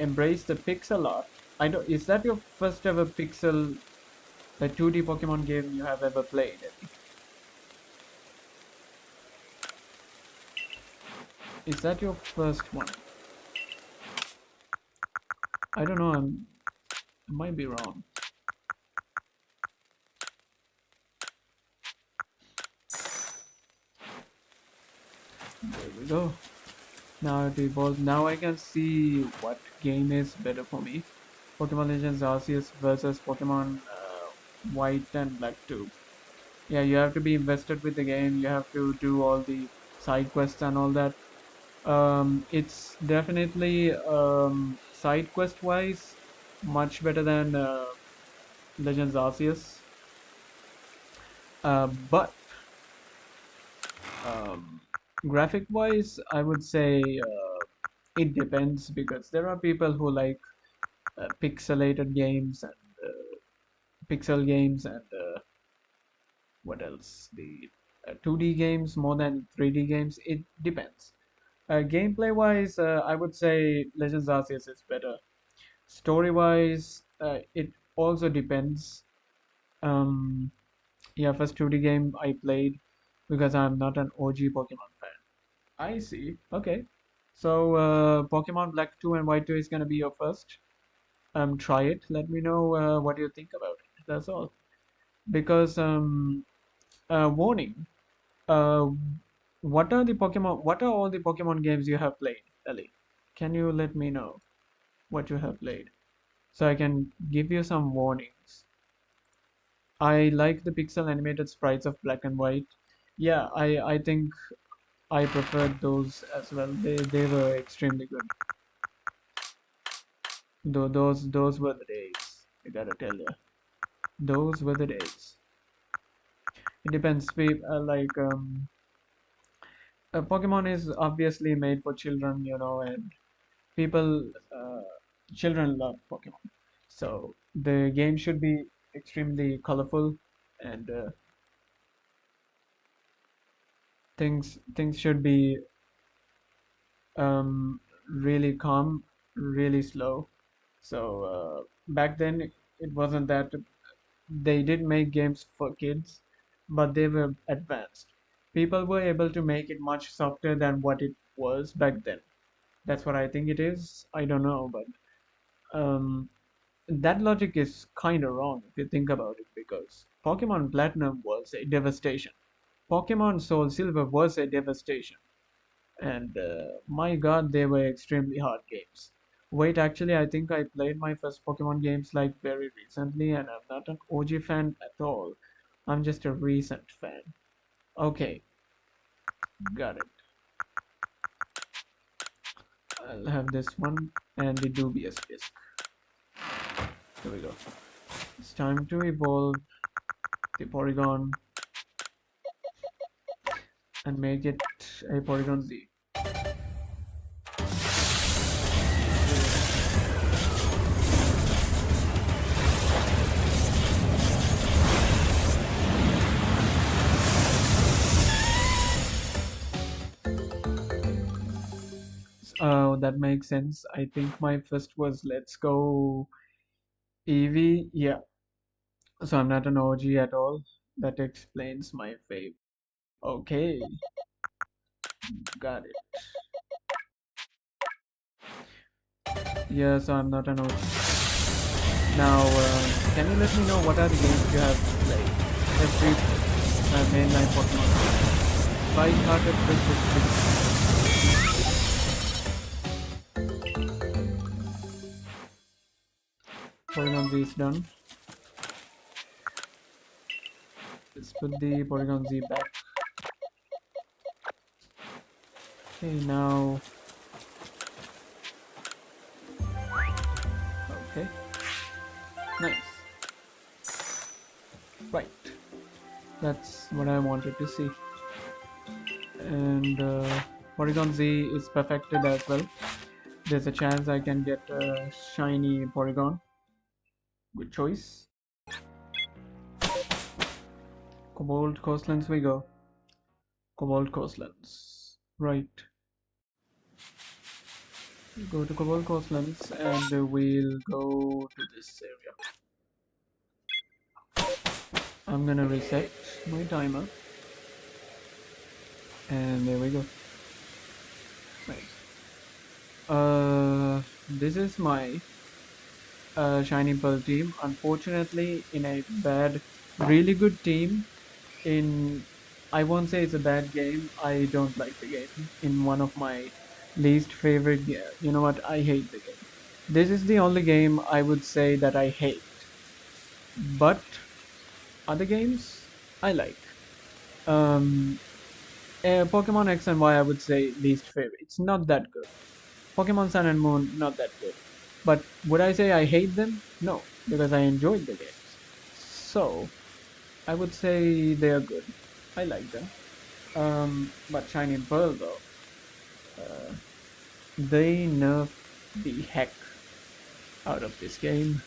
embrace the pixel art. I don't. Is that your first ever pixel, the 2D Pokemon game you have ever played? Is that your first one? I don't know. I might be wrong. There we go. Now it evolved. Now I can see what game is better for me. Pokemon Legends Arceus versus Pokemon White and Black 2. Yeah, you have to be invested with the game. You have to do all the side quests and all that. It's definitely side quest wise much better than Legends Arceus. But graphic wise, I would say it depends, because there are people who like pixelated games and pixel games and what else, the 2D games more than 3D games. It depends. Gameplay wise, I would say Legends Arceus is better. Story wise, it also depends. um, yeah, first 2D game I played, because I'm not an OG Pokemon fan. I see. Okay. So Pokemon Black 2 and White 2 is gonna be your first. Try it. Let me know what you think about it. That's all. Because warning. Uh, what are the Pokemon? What are all the Pokemon games you have played, Ellie? Can you let me know what you have played, so I can give you some warnings? I like the pixel animated sprites of Black and White. Yeah, I think I preferred those as well. They were extremely good. Though those were the days. I gotta tell you, those were the days. It depends. Pokemon is obviously made for children, and people, children love Pokemon. So the game should be extremely colorful, and things should be really calm, really slow. So back then it wasn't that. They did make games for kids, but they were advanced. People were able to make it much softer than what it was back then. That's what I think it is. I don't know, but um, that logic is kind of wrong if you think about it, because Pokemon Platinum was a devastation. Pokemon Soul Silver was a devastation. And my god, they were extremely hard games. Wait, actually, I think I played my first Pokemon games like very recently, and I'm not an OG fan at all. I'm just a recent fan. Okay, got it. I'll have this one and the dubious disc. Here we go. It's time to evolve the Porygon and make it a Porygon Z. That makes sense. I think my first was Let's Go Eevee. Yeah, so I'm not an OG at all. That explains my fave. Okay, got it. Yeah, so I'm not an OG. Now, can you let me know what are the games you have played? Every mainline Pokemon. Fight-hearted Porygon Z is done. Let's put the Porygon Z back. Okay, now. Okay. Nice. Right. That's what I wanted to see. And Porygon Z is perfected as well. There's a chance I can get a shiny Porygon. Good choice. Cobalt Coastlands we go. Cobalt Coastlands. Right. Go to Cobalt Coastlands and we'll go to this area. I'm gonna reset my timer. And there we go. Right. This is my Shiny Pearl team. Unfortunately, in a bad, really good team. In I won't say it's a bad game. I don't like the game. In one of my least favorite, you know what? I hate the game. This is the only game I would say that I hate. But other games I like. Um, Pokemon X and Y I would say least favorite. It's not that good. Pokemon Sun and Moon not that good. But would I say I hate them? No, because I enjoyed the games. So I would say they are good. I like them. But Shiny and Pearl though, uh, they nerfed the heck out of this game.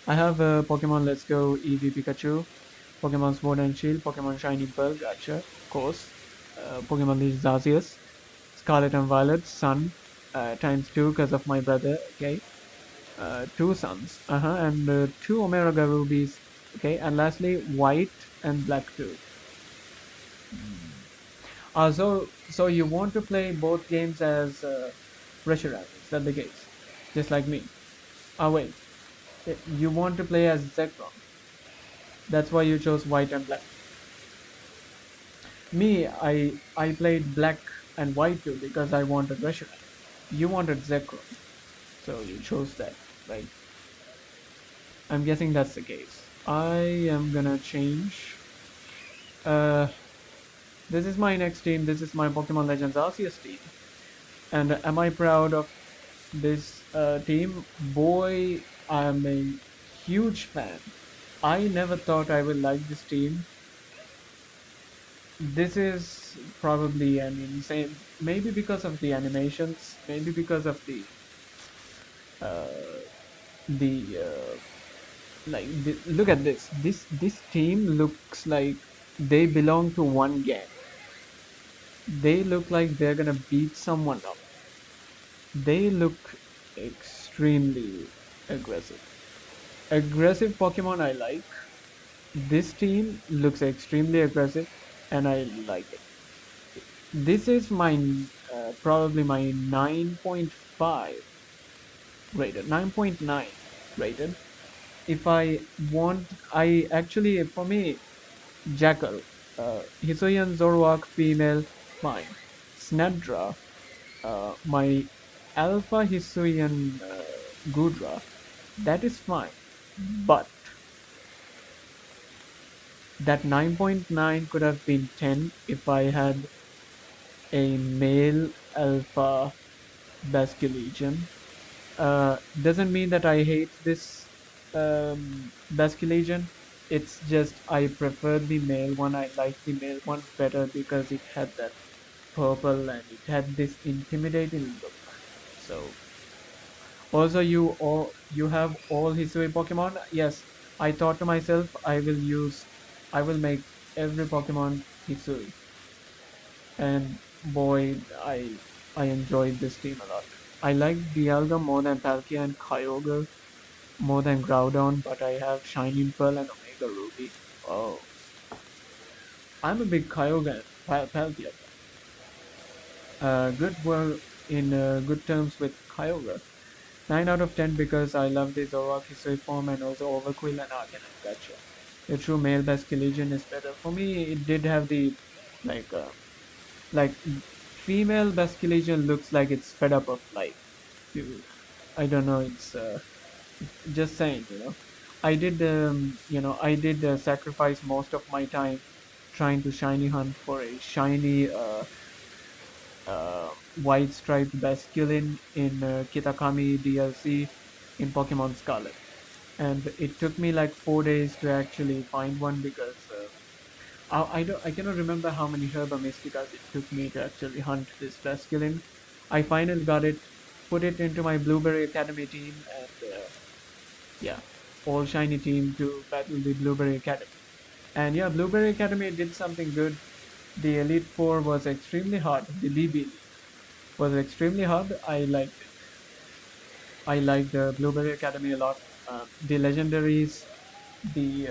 I have Pokemon Let's Go Eevee Pikachu, Pokemon Sword and Shield, Pokemon Shiny Pearl, gotcha, of course. Pokemon Legends Arceus, Scarlet and Violet, Sun, times 2 because of my brother, okay. Two Suns, and two Omega Rubies, okay, and lastly White and Black too. So you want to play both games as Reshiram, is that the case? Just like me. Ah wait, you want to play as Zekrom. That's why you chose White and Black. Me, I played Black and White too because I wanted Reshiram. You wanted Zekrom, so you chose that, right? I'm guessing that's the case. I am gonna change. Uh, this is my next team. This is my Pokemon Legends Arceus team. And am I proud of this team? Boy, I'm a huge fan. I never thought I would like this team. This is probably an insane, maybe because of the animations, maybe because of uh, the like look at this. This team looks like they belong to one gang. They look like they're gonna beat someone up. They look extremely aggressive. Aggressive Pokemon I like. This team looks extremely aggressive and I like it. This is my probably my 9.5 rated, 9.9 rated. If I want, I actually, for me, Jackal, Hisuian Zoroark female, fine. Snedra, my Alpha Hisuian Gudra, that is fine. But that 9.9 could have been 10 if I had a male Alpha Basculegion. Doesn't mean that I hate this Basculegion. It's just I prefer the male one. I like the male one better because it had that purple and it had this intimidating look. So also you have all Hisui Pokemon. Yes, I thought to myself I will make every Pokemon Hisui, and boy I enjoyed this team a lot. I like Dialga more than Palkia and Kyogre more than Groudon, but I have Shining Pearl and Omega Ruby. Oh, I'm a big Kyogre and Palkia fan. Good were in good terms with Kyogre. 9 out of 10 because I love the Zoroark Hisui form and also Overquill and Arcanine. Gotcha. The true male Basculegion is better. For me, it did have the like like female Basculegion looks like it's fed up of life. You, I don't know. It's just saying, I did sacrifice most of my time trying to shiny hunt for a shiny white striped Basculin in Kitakami DLC in Pokemon Scarlet. And it took me like 4 days to actually find one because I cannot remember how many Herba Mystikas it took me to actually hunt this Basculin. I finally got it. put it into my Blueberry Academy team, and yeah, all shiny team to battle the Blueberry Academy. And yeah, Blueberry Academy did something good. The Elite Four was extremely hard. The BB League was extremely hard. I liked it. I liked the Blueberry Academy a lot. The legendaries, the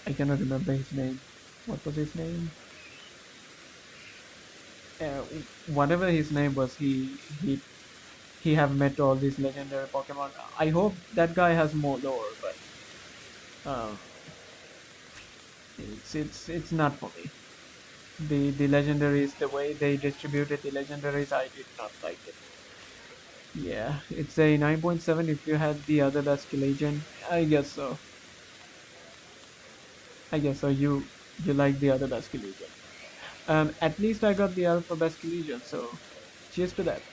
I cannot remember his name. What was his name? Uh, Whatever his name was, he have met all these legendary Pokemon. I hope that guy has more lore, but um, it's not for me. The legendaries, the way they distributed the legendaries, I did not like it. Yeah, it's a 9.7 if you had the other best Legion. I guess so. I guess so. You like the other best Legion. At least I got the Alpha Best Legion, so cheers to that.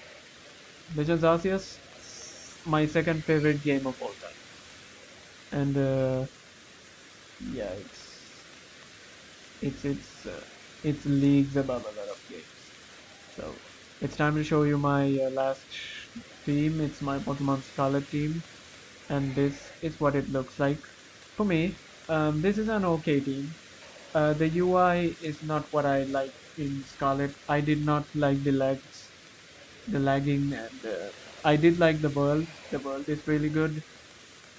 Legends Arceus, my second favorite game of all time, and yeah, it's leagues above a lot of games. So it's time to show you my last team. It's my Pokemon Scarlet team, and this is what it looks like for me. This is an okay team. The UI is not what I liked in Scarlet. I did not like the lags, the lagging, and I did like the world. The world is really good.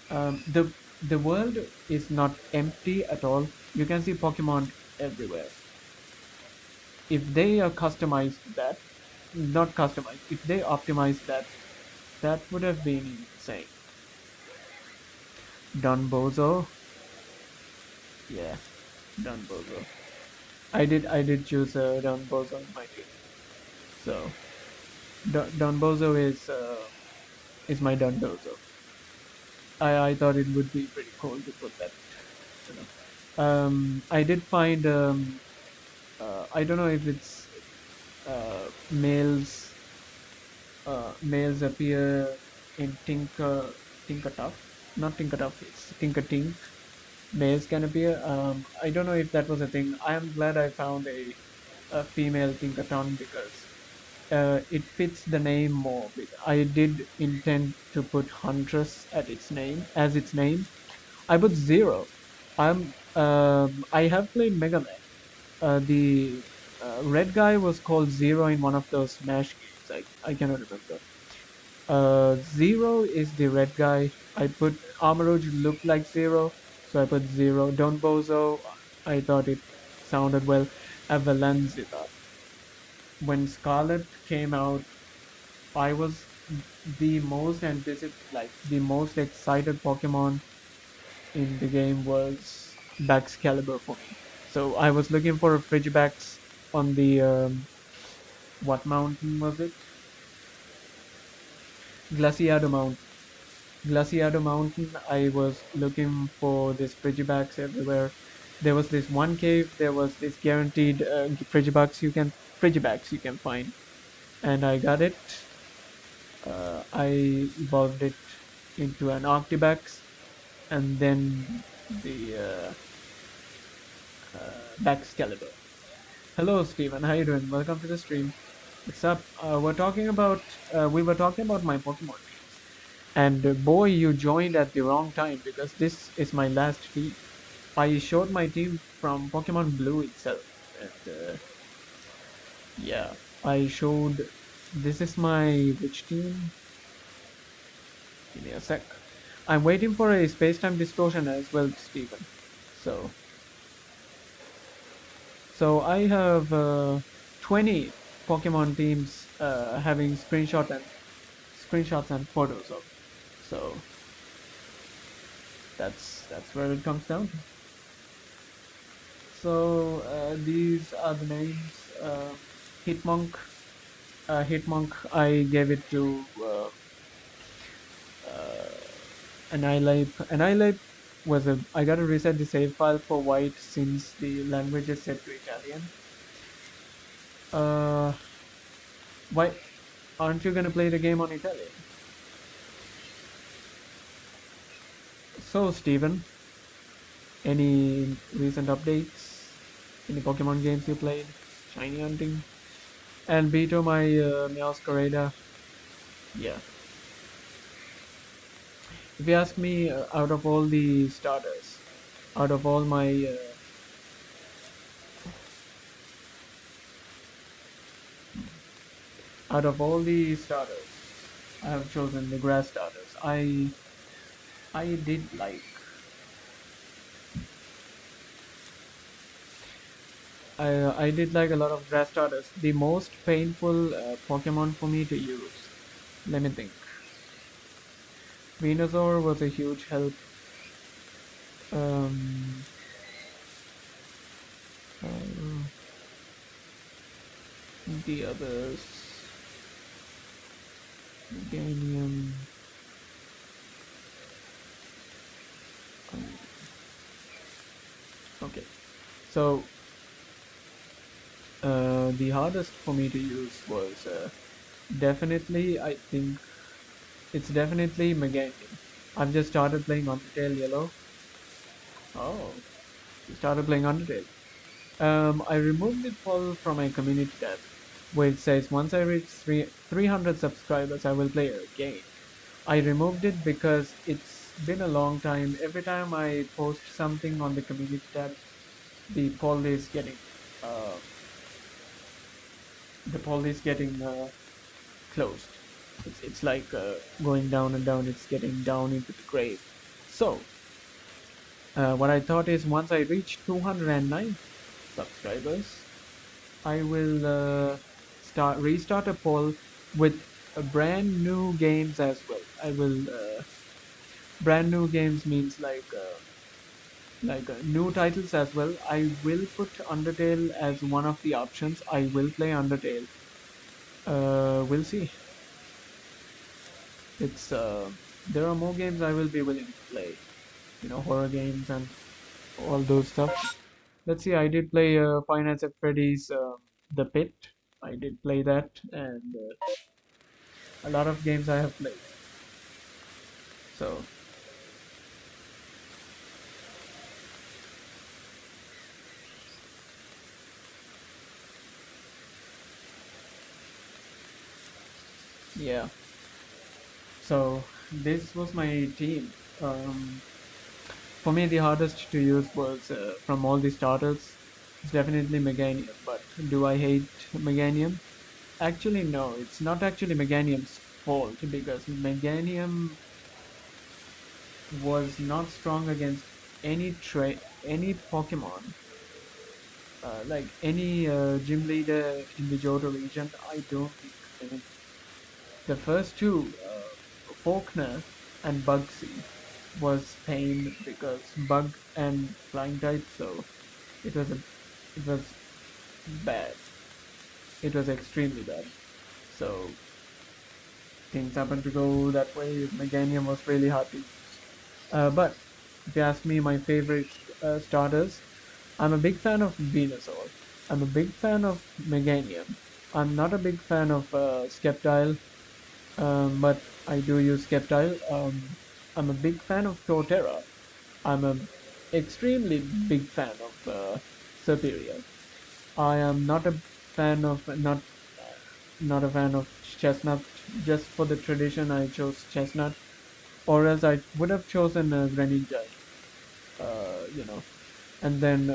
The world is not empty at all. You can see Pokemon everywhere. If they are customized that, not customized, if they optimized that, that would have been insane. Don Bozo, yeah, Don Bozo. I did choose Don Bozo in my team. So Don Bozo is my Don Bozo. I thought it would be pretty cool to put that, you know. I did find I don't know if it's males males appear in Tinker Tough, not Tinker Tough, it's Tinker Tink. Males can appear. I don't know if that was a thing. I am glad I found a female Tinkaton because it fits the name more. I did intend to put Huntress at its name as its name. I put Zero. I have played Mega Man. The red guy was called Zero in one of those Smash games. I cannot remember. Zero is the red guy. I put Armoroge looked like Zero, so I put Zero. Don Bozo, I thought it sounded well. Avalanzida. When Scarlet came out, I was the most like the most excited Pokemon in the game was Baxcalibur for me. So I was looking for a Frigibax on the what mountain was it? Glaciado Mountain. Glaciado Mountain, I was looking for this Frigibax everywhere. There was this one cave, there was this guaranteed Frigibax you can find, and I got it. I evolved it into an Octibax, and then the Baxcalibur. Hello, Steven. How you doing? Welcome to the stream. What's up? We were talking about my Pokemon teams, and boy, you joined at the wrong time because this is my last team. I showed my team from Pokemon Blue itself, and yeah, I showed. This is my which team? Give me a sec. I'm waiting for a space-time distortion as well, Steven. So, so I have 20 Pokemon teams having screenshots and photos of. So that's where it comes down to. So these are the names. Hitmonk. Hitmonk. I gave it to Annihilate. Annihilate was a. I gotta reset the save file for white since the language is set to Italian. Uh, why aren't you gonna play the game on Italian? So, Steven, any recent updates? Any Pokemon games you played? Shiny hunting? And Beto, my Meowscarada. Yeah. If you ask me, out of all the starters, out of all my, out of all the starters, I have chosen the grass starters. I did like, I did like a lot of grass starters. The most painful Pokemon for me to use. Let me think. Venusaur was a huge help. Um, uh, the others, Meganium. Um, okay, so the hardest for me to use was definitely, I think it's definitely Meganium. I've just started playing Undertale Yellow. Oh, you started playing Undertale. I removed the poll from my community tab, where it says once I reach 300 subscribers, I will play a game. I removed it because it's been a long time. Every time I post something on the community tab, the poll is getting uh, closed. It's like going down and down. It's getting down into the grave. So what I thought is once I reach 209 subscribers, I will start restart a poll with brand new games as well. I will brand new games means like new titles as well. I will put Undertale as one of the options. I will play Undertale. We'll see. It's there are more games I will be willing to play. You know, horror games and all those stuff. Let's see. I did play Five Nights at Freddy's The Pit. I did play that, and a lot of games I have played. So yeah. So this was my team. Um, For me, the hardest to use was from all the starters. It's definitely Meganium. But do I hate Meganium? Actually, no. It's not actually Meganium's fault because Meganium was not strong against any Pokemon. Like any gym leader in the Johto region, I don't think. I mean, the first two, Faulkner and Bugsy, was pain because bug and flying type, so it was a it was bad. It was extremely bad. So things happened to go that way. Meganium was really hard to use. But if you ask me my favorite starters, I'm a big fan of Venusaur. I'm a big fan of Meganium. I'm not a big fan of Sceptile, but I do use Sceptile. I'm a big fan of Torterra. I'm a extremely big fan of Serperior. I am not a fan of not a fan of Chestnut. Just for the tradition, I chose Chestnut, or else I would have chosen Greninja. You know, and then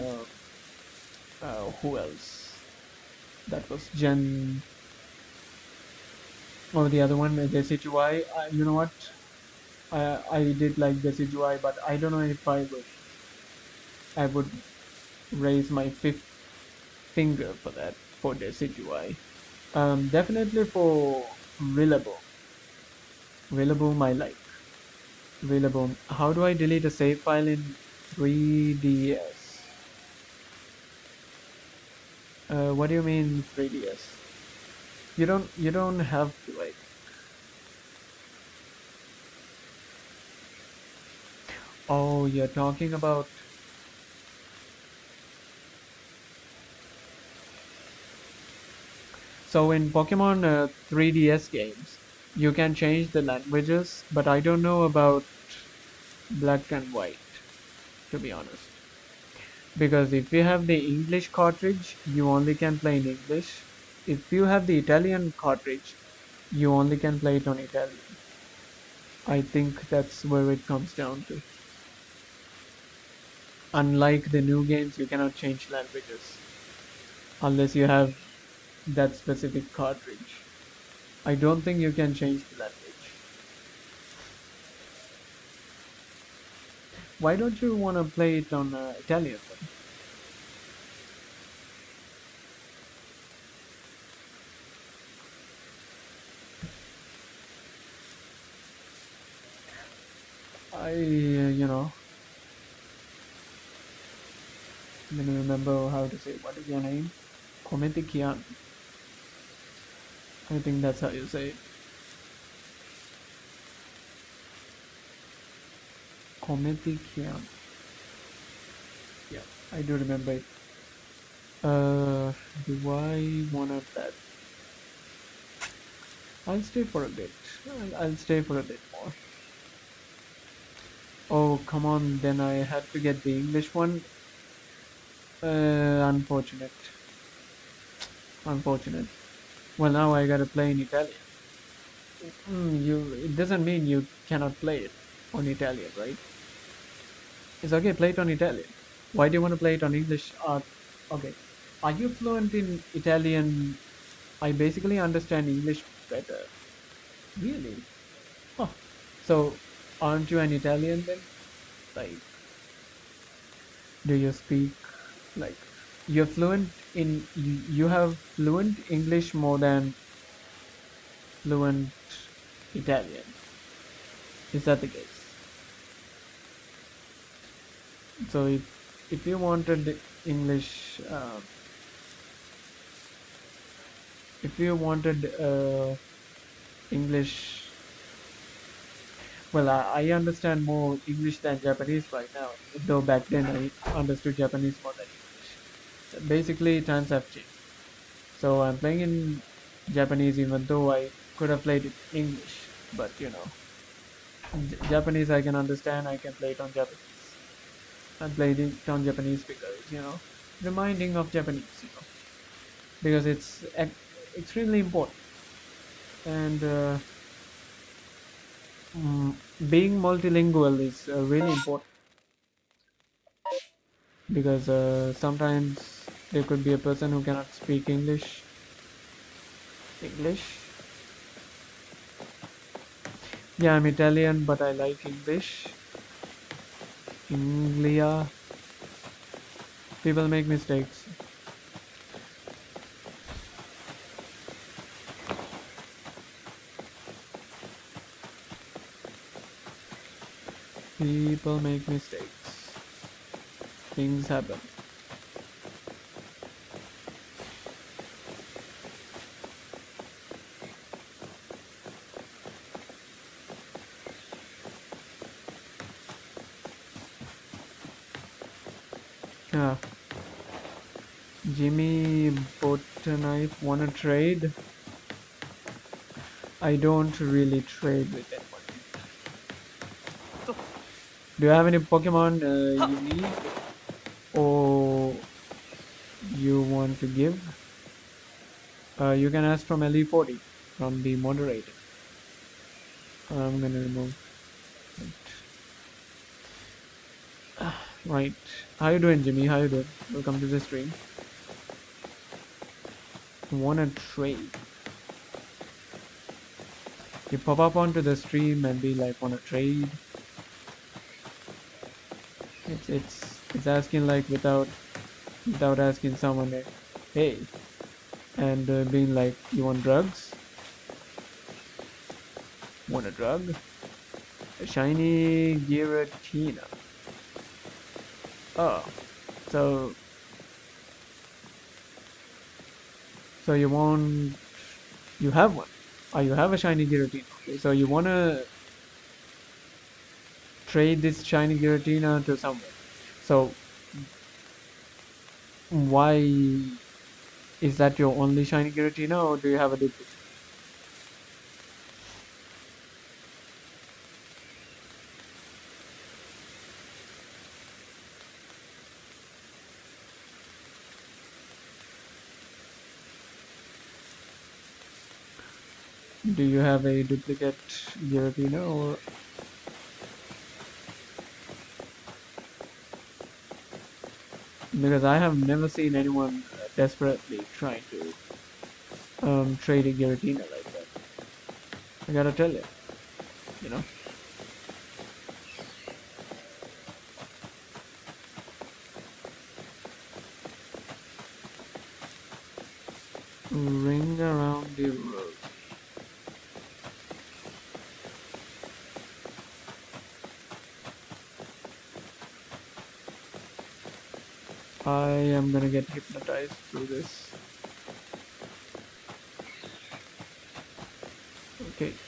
who else? That was Gen. Oh, the other one, Decidueye. You know what? I did like Decidueye, but I don't know if I would raise my fifth finger for that for Decidueye. Definitely for Rillaboom. Rillaboom I like. Rillaboom. How do I delete a save file in 3DS? What do you mean 3DS? You don't have to, I think. Oh, you're talking about. So in Pokemon 3DS games, you can change the languages, but I don't know about Black and White, to be honest. Because if you have the English cartridge, you only can play in English. if you have the Italian cartridge, you only can play it on Italian. I think that's where it comes down to. Unlike the new games, you cannot change languages unless you have that specific cartridge. I don't think you can change the language. Why don't you want to play it on Italian then? Let me remember how to say it. What is your name? Kometikian. I think that's how you say it. Kometikian. Yeah, I do remember it. Do I wanna bet? I'll stay for a bit. I'll stay for a bit more. Oh, come on, then I had to get the English one. Unfortunate. Unfortunate. Well, now I gotta play in Italian. It doesn't mean you cannot play it on Italian, right? It's okay, play it on Italian. Why do you want to play it on English? Okay. Are you fluent in Italian? I basically understand English better. Really? Huh. So, aren't you an Italian then? Like, do you speak like you're fluent in you have fluent English more than fluent Italian? Is that the case? So if you wanted English, if you wanted English, well, I understand more English than Japanese right now. Though back then I understood Japanese more than English. Basically, times have changed. So I'm playing in Japanese, even though I could have played it English. But Japanese I can understand. I can play it on Japanese. I played it on Japanese because reminding of Japanese, because it's extremely important. And mm, being multilingual is really important because sometimes there could be a person who cannot speak English. Yeah, I'm Italian, but I like English. Inglia. People make mistakes. People make mistakes. Things happen. Yeah. Jimmy bought a knife. Wanna trade? I don't really trade with anyone. Do you have any Pokemon you need or you want to give? You can ask from LE40 from the moderator. I'm gonna remove it. Right. How you doing, Jimmy? How you doing? Welcome to the stream. Wanna trade? You pop up onto the stream and be like, wanna trade? It's asking like without asking someone like, hey, and being like, you want drugs? Want a drug? A shiny Giratina. Oh, so you want you have one? Oh, you have a shiny Giratina. Okay, so you wanna trade this shiny Giratina to someone. So why is that your only shiny Giratina, or do you have a duplicate? Do you have a duplicate Giratina, or because I have never seen anyone desperately trying to trade a Giratina like that. I gotta tell you, you know, ring around the road. I am gonna get hypnotized through this. Okay.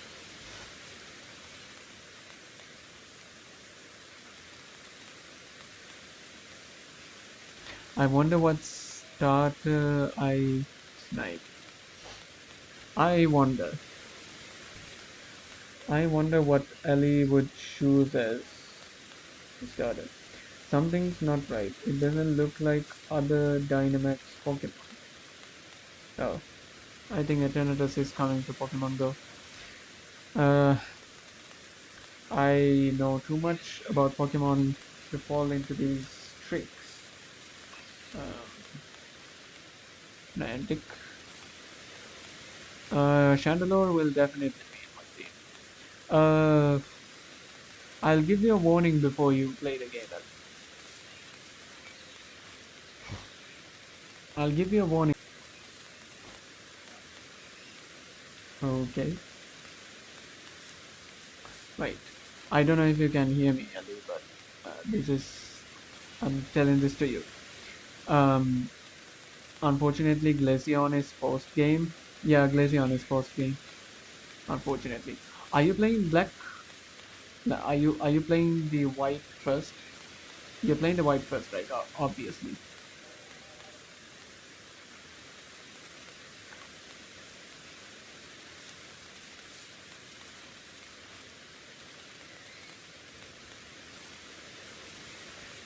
I wonder what starter I snipe. I wonder. I wonder what Ellie would choose as a starter. Something's not right. It doesn't look like other Dynamax Pokemon. Oh, I think Eternatus is coming to Pokemon Go. Uh, I know too much about Pokemon to fall into these tricks. Niantic. Chandelure will definitely be in my team. I'll give you a warning before you play the game. I'll give you a warning. Okay. Right. I don't know if you can hear me, Ali, but this is I'm telling this to you. Um, Unfortunately, Glaceon is post game. Yeah, Glaceon is post game. Unfortunately, are you playing black? Are you playing the white first? You're playing the white first, right? Obviously.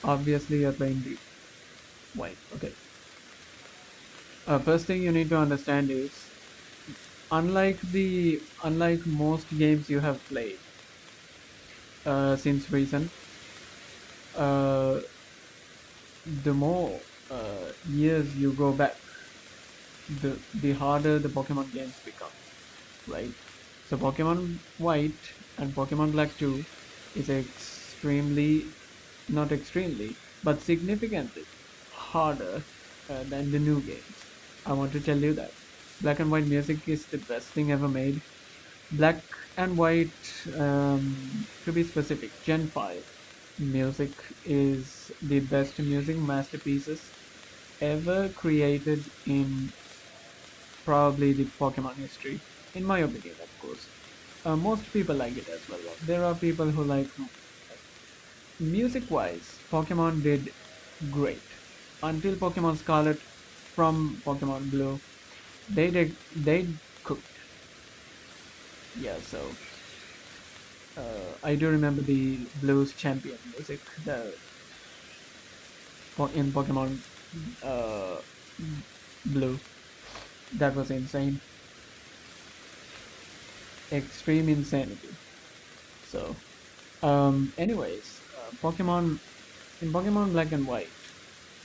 Obviously, you're playing the white. Okay. First thing you need to understand is, unlike most games you have played since recent, uh, the more years you go back, the harder the Pokemon games become, right? So Pokemon White and Pokemon Black 2 is extremely, not extremely, but significantly harder than the new games. I want to tell you that. Black and White music is the best thing ever made. Black and White, to be specific, Gen 5 music is the best music masterpieces ever created in probably the Pokemon history, in my opinion, of course. Most people like it as well. There are people who like music-wise. Pokemon did great until Pokemon Scarlet from Pokemon Blue. They cooked. Yeah, so I do remember the Blues champion music in Pokemon uh, Blue. That was insane, extreme insanity. So, anyways, Pokemon in Pokemon Black and White,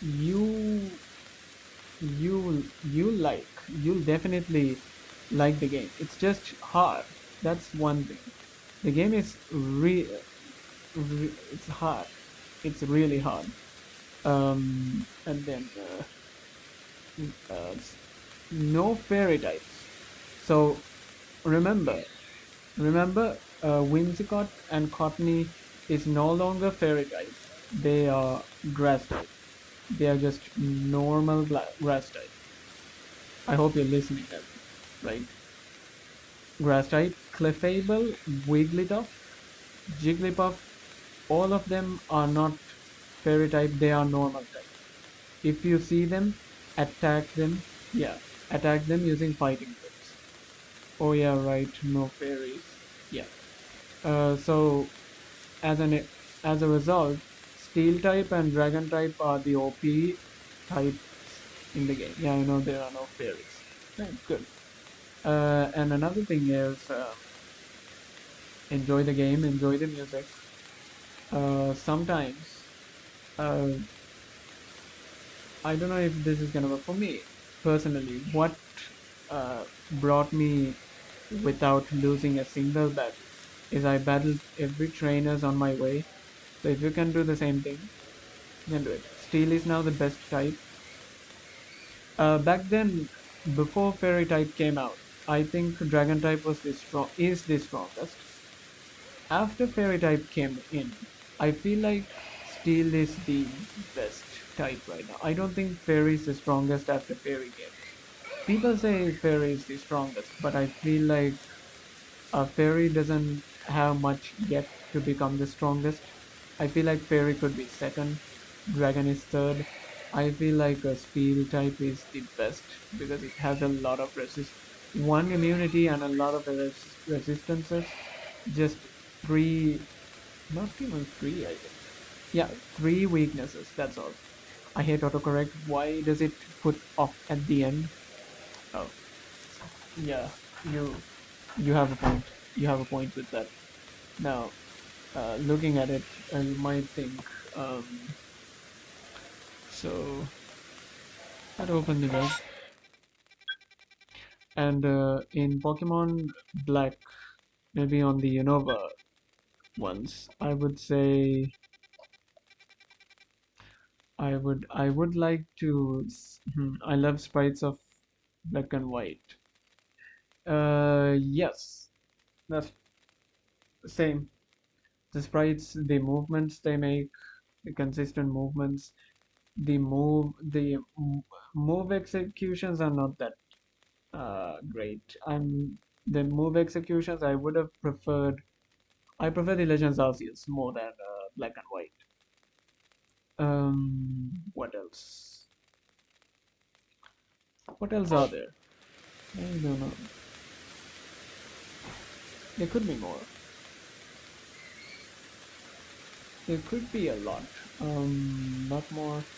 you you'll definitely like the game. It's just hard. That's one thing. The game is it's hard. It's really hard. And then uh, no fairy types. So remember, Whimsicott and Cottony is no longer fairy type. They are grass type. They are just normal grass type. I hope you're listening to me, right? Grass type, Clefable, Wigglytuff, Jigglypuff, all of them are not fairy type, they are normal type. If you see them, attack them. Yeah, attack them using fighting moves. Oh yeah, right, no fairies. Yeah. So as an as a result, Steel type and Dragon type are the OP types in the game. Yeah, I know there are no fairies. Right, good. And another thing is enjoy the game, enjoy the music. Sometimes uh, I don't know if this is gonna work for me personally. What brought me without losing a single battle is I battled every trainers on my way. So if you can do the same thing, you can do it. Steel is now the best type. Back then, before Fairy type came out, I think Dragon type was the strongest. After Fairy type came in, I feel like Steel is the best type right now. I don't think Fairy is the strongest after Fairy came. People say Fairy is the strongest, but I feel like Fairy doesn't have much yet to become the strongest. I feel like Fairy could be second, Dragon is third. I feel like a Steel type is the best because it has a lot of one immunity and a lot of resistances. Just three, not even three, I think. Yeah, three weaknesses. That's all. I hate autocorrect. Why does it put off at the end? Oh, yeah, you you have a point. You have a point with that. Now, looking at it, you might think, um, so I'd open the web, and in Pokemon Black, maybe on the Unova ones, I would say I would like to. I love sprites of Black and White. Yes, that's the same. The sprites, the movements they make, the consistent movements, the move executions are not that great. The move executions I would have preferred. I prefer the Legends Arceus more than Black and White. What else? What else are there? I don't know. There could be more. There could be a lot more.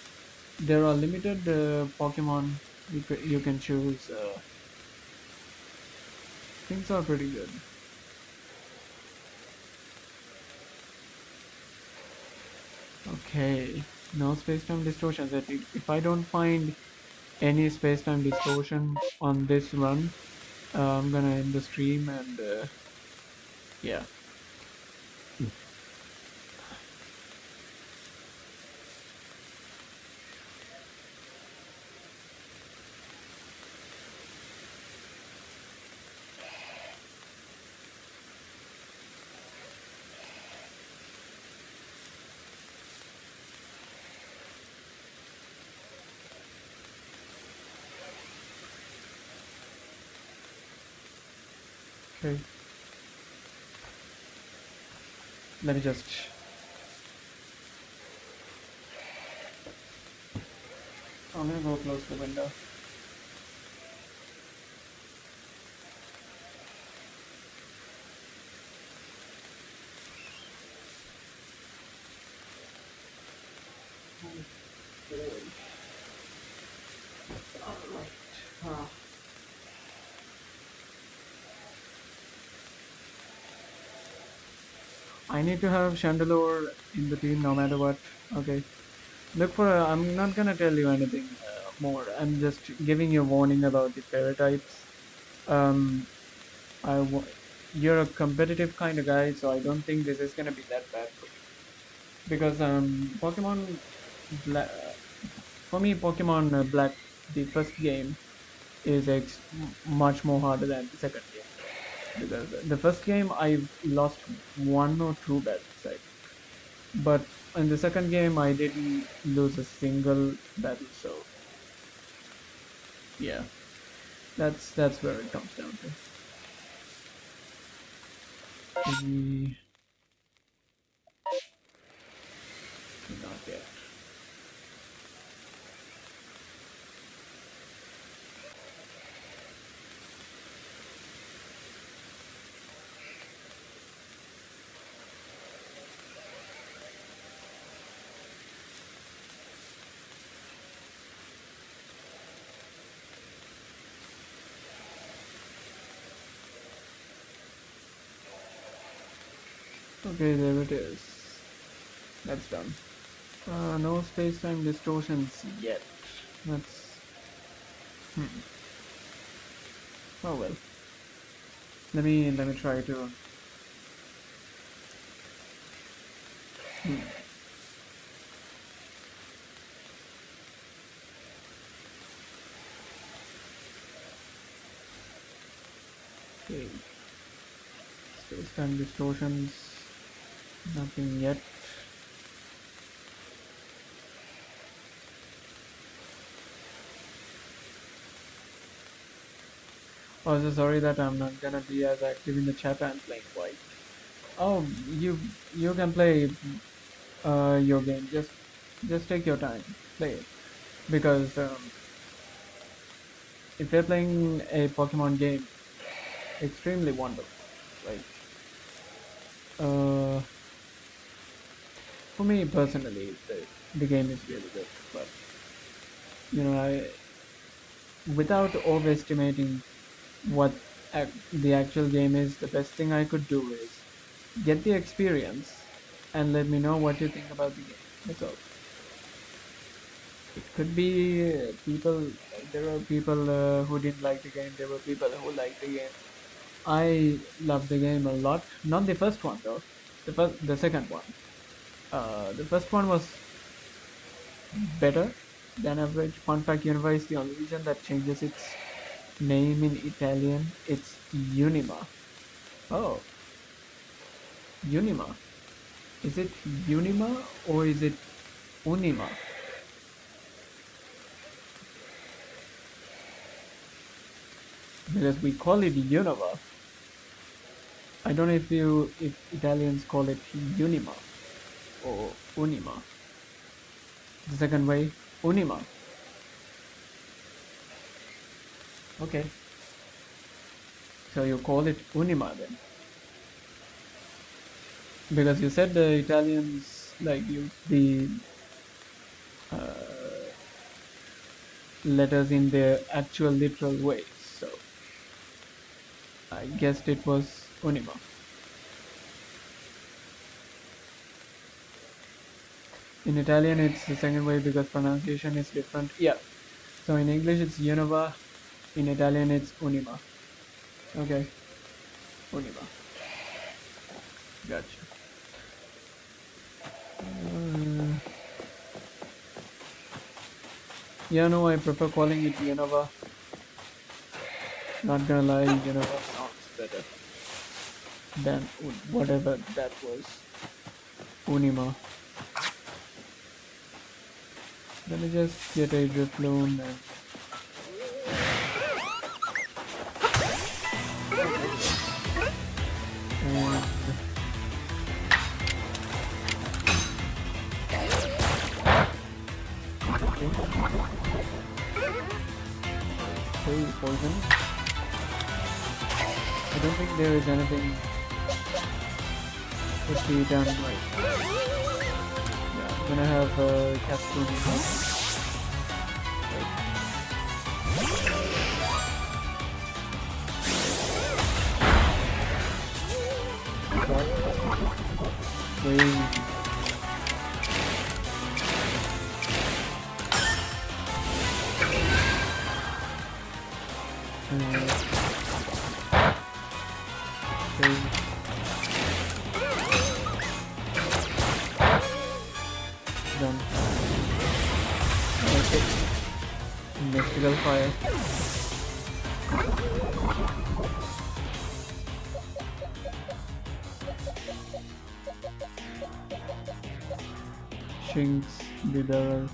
There are limited Pokemon you can choose. Things are pretty good. Okay, no space-time distortions. If I don't find any space-time distortion on this run, I'm gonna end the stream and yeah. Okay, let me just. I'm gonna go close the window. Alright. I need to have Chandelure in the team no matter what. Okay. Look for. I'm not gonna tell you anything more. I'm just giving you a warning about the paratypes. Um, I w you're a competitive kind of guy, so I don't think this is gonna be that bad for you. Because Pokemon Black, for me, Pokemon Black, the first game is much more harder than the second game. Because the first game I lost one or two battles, I think. But in the second game I didn't lose a single battle, so yeah, that's where it comes down to. Maybe not yet. Okay, there it is. That's done. No space-time distortions yet. That's oh well. Let me try to. Hmm. Okay, space-time distortions. Nothing yet. Also, sorry that I'm not gonna be as active in the chat. I'm playing white. Oh, you can play your game. Just take your time, play it. Because if you're playing a Pokemon game, extremely wonderful. Like uh, for me personally, the game is really good. But you know, without overestimating what the actual game is, the best thing I could do is get the experience and let me know what you think about the game. That's all. It could be people. There are people who didn't like the game. There were people who liked the game. I love the game a lot. Not the first one though. The second one. The first one was better than average. Fun fact: Unova is the only region that changes its name in Italian. It's Unima. Oh, Unima. Is it Unima or is it Unima? Because we call it Unova. I don't know if Italians call it Unima or Unima. The second way, Unima. Okay. So you call it Unima then? Because you said the Italians like use the uh, letters in their actual literal ways. So I guessed it was Unima. In Italian, it's the second way because pronunciation is different. Yeah. So in English, it's Unova. In Italian, it's Unima. Okay. Unima. Gotcha. Yeah, no, I prefer calling it Unova. Not gonna lie, Unova sounds better than whatever that was. Unima. Let me just get a Drifloon and okay, poison. I don't think there is anything to be done right. Yeah, I'm gonna have Castlevania. Crazy. Done. Okay. Mystical fire. Shinx, Bidarel.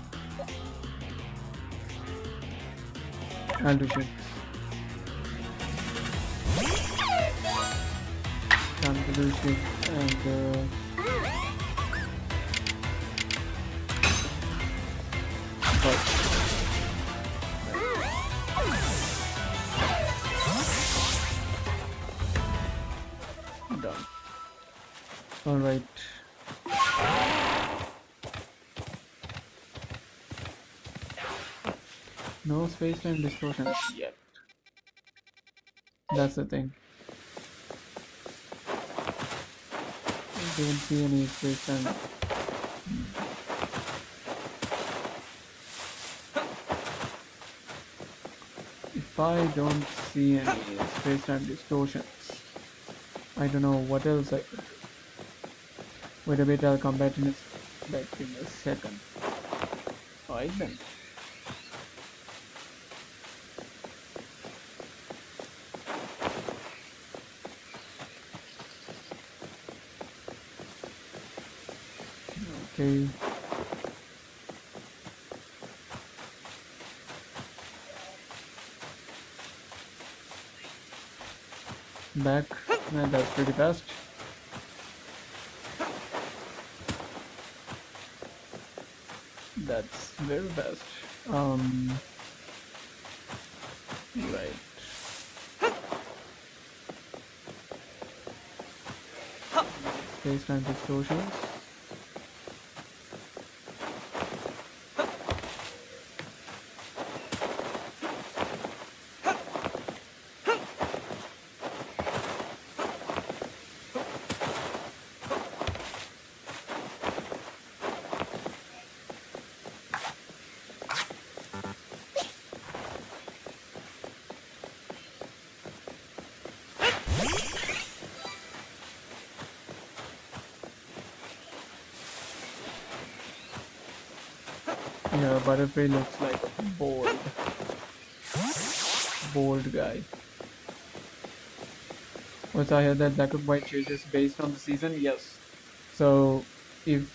I'll do Shinx. Time to do Shinx and done. Alright. No space-time distortions yet. That's the thing. Don't see any space time. If I don't see any space time distortions, I don't know what else I could do. Wait a bit, I'll come back back in a second. Alright then. Okay. Back. That's pretty fast. That's very fast. Right. Space-time distortions. Yeah, Butterfree looks like a bold guy. Also, I heard that Black and White changes based on the season. Yes. So, if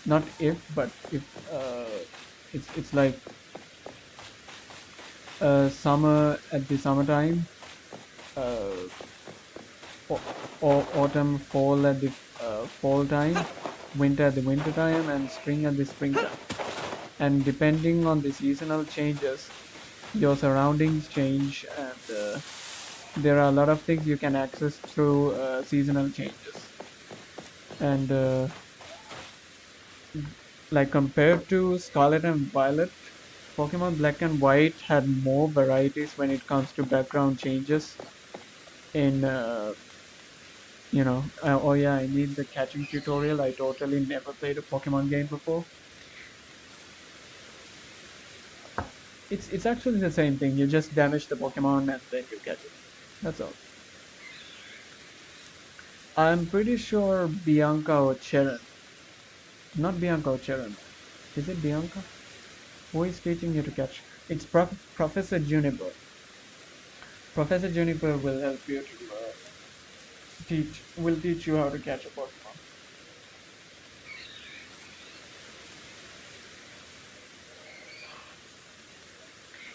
not if, but if it's like summer at the summertime, uh, or autumn, fall at the fall time, winter at the winter time, and spring at the springtime. And depending on the seasonal changes, your surroundings change, and there are a lot of things you can access through seasonal changes. And like compared to Scarlet and Violet, Pokemon Black and White had more varieties when it comes to background changes in oh yeah, I need the catching tutorial. I totally never played a Pokemon game before. It's actually the same thing. You just damage the Pokemon and then you catch it. That's all. I'm pretty sure Bianca or Cheren. Not Bianca or Cheren. Is it Bianca? Who is teaching you to catch? It's Professor Juniper. Professor Juniper will help you to teach you how to catch a Pokemon.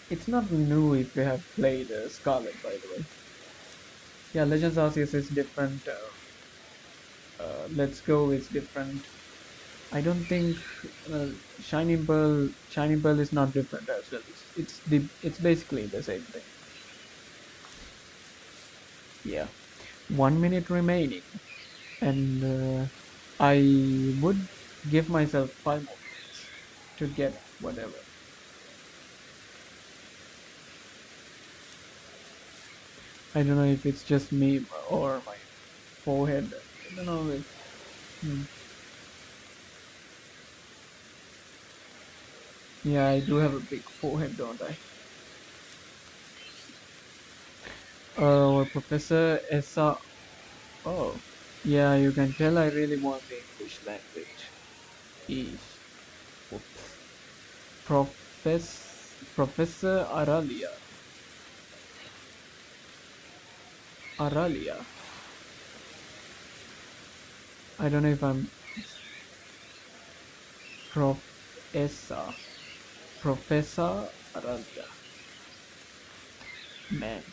It's not new if you have played Scarlet, by the way. Yeah, Legends Arceus is different. Let's Go is different. I don't think Shining Pearl is not different as well. It's basically the same thing. Yeah, 1 minute remaining, and I would give myself 5 more minutes to get whatever. I don't know if it's just me or my forehead. I don't know. Yeah, I do have a big forehead, don't I? Or Professor Essa. Oh, yeah, you can tell I really want the English language. Is Professor Aralia. Aralia. I don't know if I'm Professor. Professor Aralia. Man.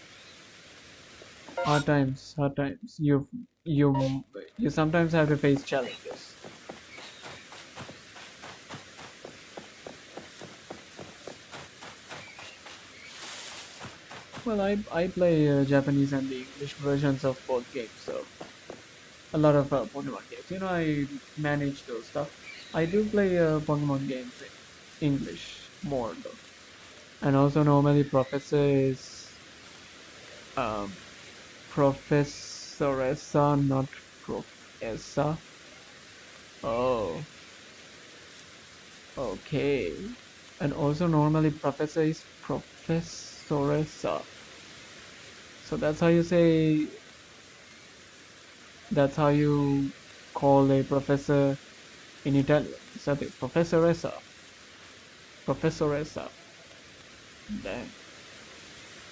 Hard times, hard times. You sometimes have to face challenges. Well, I play Japanese and the English versions of both games, so a lot of Pokemon games. You know, I manage those stuff. I do play Pokemon games in English more though, and also normally Professor is Professor Professoressa, not Professor. Oh, okay. And also normally professor is Professoressa. So that's how you call a professor in Italian. So the Professoressa. Professoressa. Damn.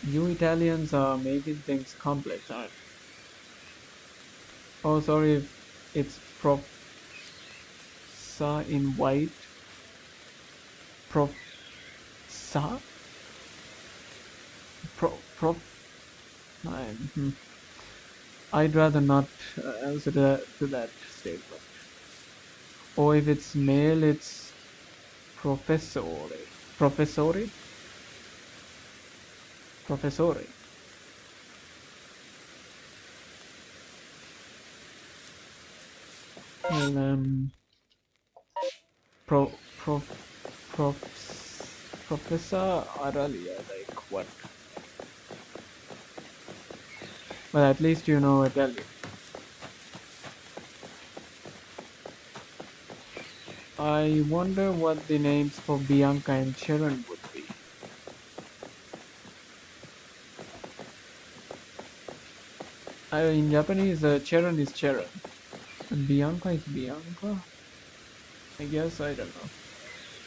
You Italians are making things complex, aren't you? Oh, sorry if it's Profsa in white. Profsa? Prof. Hmm. I'd rather not answer to that statement. Or if it's male, it's professore. Professore? Professore. Well, pro, prof, Professor Aralia, like what? Well, at least you know Italian. I wonder what the names for Bianca and Sharon would be. In Japanese, Sharon is Sharon, and Bianca is Bianca. I guess I don't know.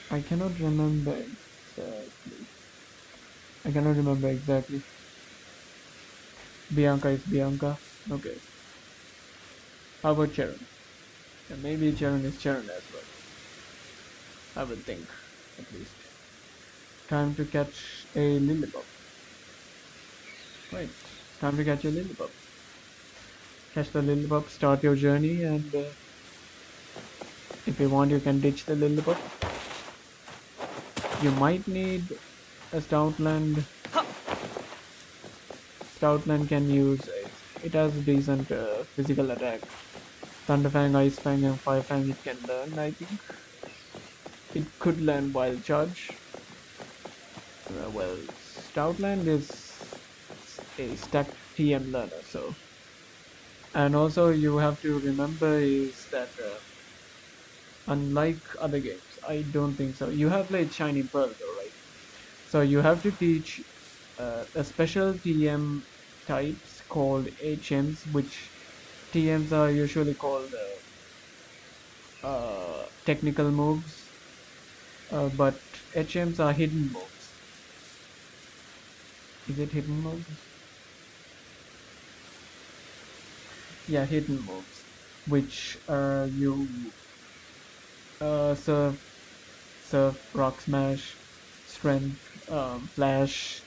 I cannot remember exactly. I cannot remember exactly. Bianca is Bianca. Okay. How about Sharon? Yeah, maybe Sharon is Sharon as well. I would think, at least. Time to catch a Lillipop. Right. Time to catch a Lillipop. Catch the Lillipop, start your journey, and if you want, you can ditch the Lillipop. You might need a Stoutland. Stoutland can use it. It has decent physical attack. Thunderfang, Ice Fang, and Fire Fang it can learn, I think. It could learn Wild Charge. Well, Stoutland is a stacked TM learner, so. And also, you have to remember is that unlike other games, I don't think so. You have played Shining Pearl, though, right? So you have to teach a special TM types called HMs, which TMs are usually called technical moves, but HMs are hidden moves. Is it hidden moves? Yeah, hidden moves, which you surf, rock smash, strength, flash,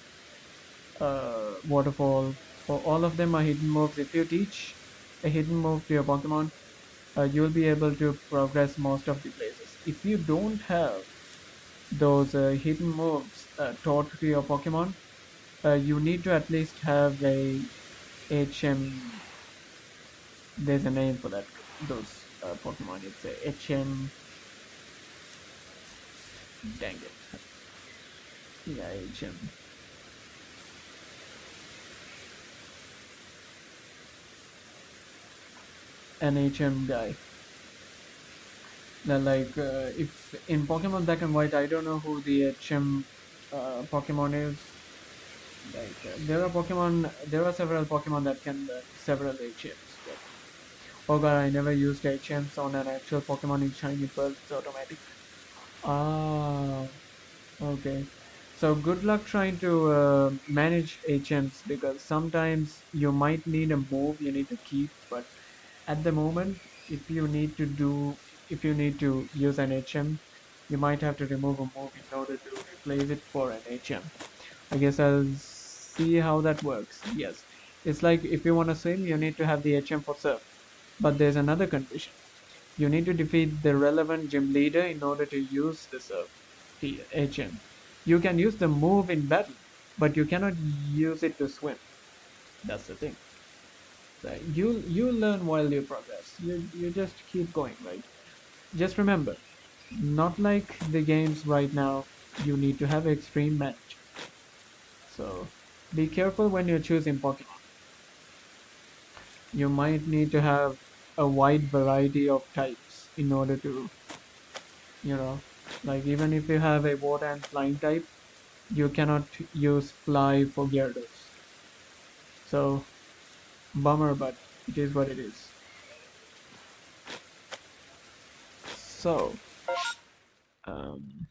waterfall. All of them are hidden moves. If you teach a hidden move to your Pokemon, you'll be able to progress most of the places. If you don't have those hidden moves taught to your Pokemon, you need to at least have a HM. There's a name for that. Those Pokemon. It's a HM. Dang it. Yeah, HM. An HM guy. Like if in Pokemon Black and White, I don't know who the HM Pokemon is. Like there are several Pokemon that can learn several HMs. But, oh god, I never used HMs on an actual Pokemon in Shiny Pearl. It's automatic. Ah, okay. So good luck trying to manage HMs because sometimes you might need a move you need to keep, but at the moment, if you need to use an HM, you might have to remove a move in order to replace it for an HM. I guess I'll see how that works. Yes, it's like if you want to swim, you need to have the HM for surf. But there's another condition. You need to defeat the relevant gym leader in order to use the surf, the HM. You can use the move in battle, but you cannot use it to swim. That's the thing. So you learn while you progress. You just keep going, right? Just remember, not like the games right now, you need to have extreme management. So be careful when you're choosing Pokemon. You might need to have a wide variety of types in order to, you know, like even if you have a water and flying type, you cannot use fly for Gyarados. So, bummer, but it is what it is. So, um,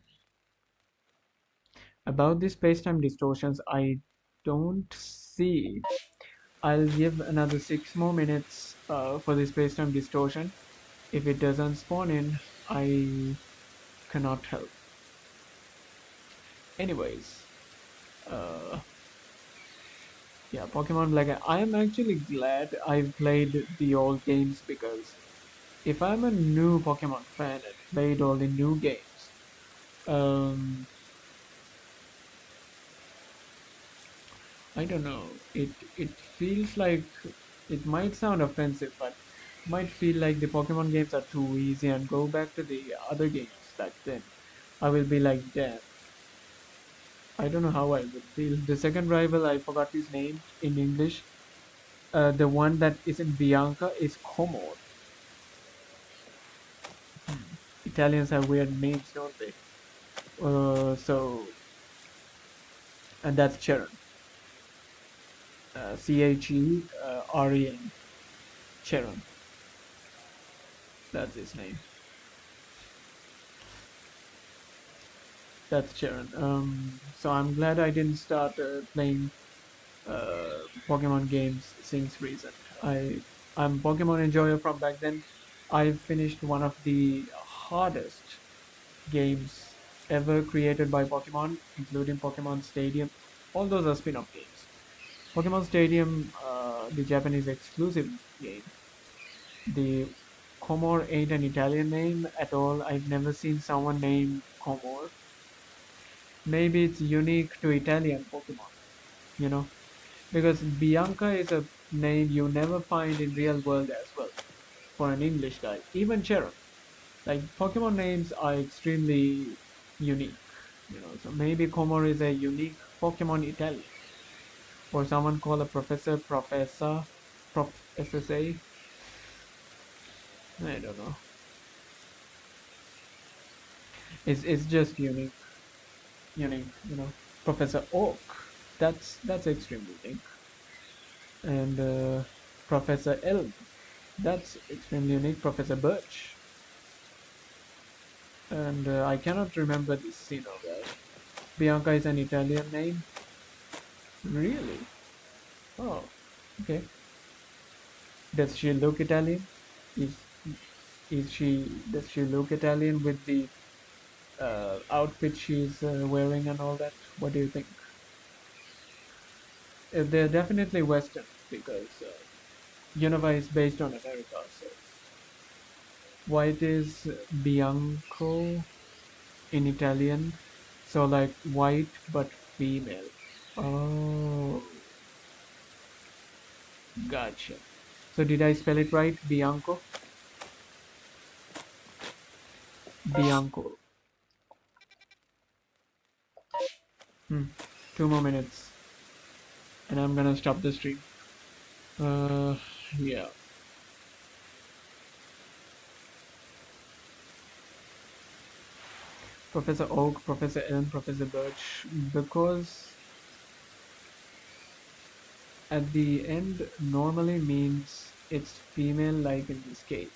about the space-time distortions, I don't see. I'll give another 6 more minutes for the space-time distortion. If it doesn't spawn in, I cannot help. Anyways, uh, yeah, Pokemon Black. I am actually glad I've played the old games because if I'm a new Pokemon fan and played all the new games, um, I don't know. It feels like it might sound offensive, but might feel like the Pokemon games are too easy and go back to the other games back then. I will be like, damn. I don't know how I would feel. The second rival, I forgot his name in English. The one that isn't Bianca is Como. Hmm. Italians have weird names, don't they? And that's Cheren. Cheren. Cheren. That's his name. That's Cheren. So I'm glad I didn't start playing Pokemon games since recent. I'm Pokemon enjoyer from back then. I finished one of the hardest games ever created by Pokemon, including Pokemon Stadium. All those are spin-off games. Pokemon Stadium, the Japanese exclusive game. The Comor ain't an Italian name at all. I've never seen someone named Comor. Maybe it's unique to Italian Pokemon, you know, because Bianca is a name you never find in real world as well for an English guy. Even Cheron. Like Pokemon names are extremely unique, you know. So maybe Comor is a unique Pokemon Italian, or someone call a Prof SSA. I don't know. It's just unique, you know. Professor Oak. That's extremely unique. And Professor Elm. That's extremely unique. Professor Birch. And I cannot remember this Sino guy. Bianca is an Italian name. Really? Oh, okay. Does she look Italian? Is does she look Italian with the outfit she's wearing and all that? What do you think? They're definitely Western because Unova is based on America. So white is bianco in Italian. So like white but female. Oh, gotcha. So did I spell it right? Bianco? Bianco. Hmm. 2 more minutes and I'm gonna stop the stream. Uh, yeah. Professor Oak, Professor Elm, Professor Birch, because at the end normally means it's female, like in this case.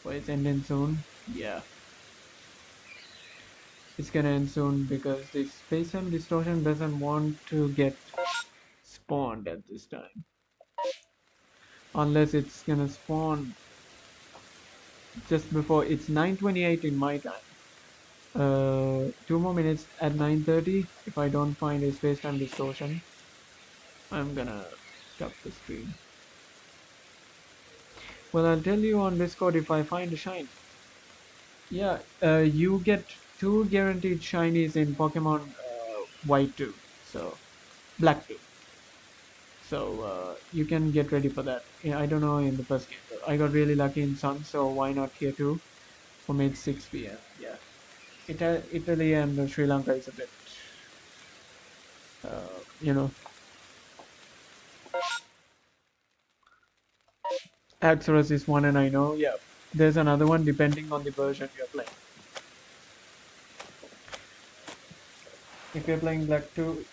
Well, it's ending soon. Yeah, it's gonna end soon because the space-time distortion doesn't want to get spawned at this time. Unless it's gonna spawn just before it's 9:28 in my time. 2 more minutes at 9:30. If I don't find a space-time distortion, I'm gonna stop the stream. Well, I'll tell you on Discord if I find a shiny. Yeah, you get 2 guaranteed shinies in Pokemon White 2, so Black 2. So you can get ready for that. Yeah, I don't know in the first game though. I got really lucky in Sun, so why not here too? For me, it's 6 p.m. Yeah, Italy and Sri Lanka is a bit, you know, Axorus is one, and I know. Yeah, there's another one depending on the version you're playing. If you're playing Black 2,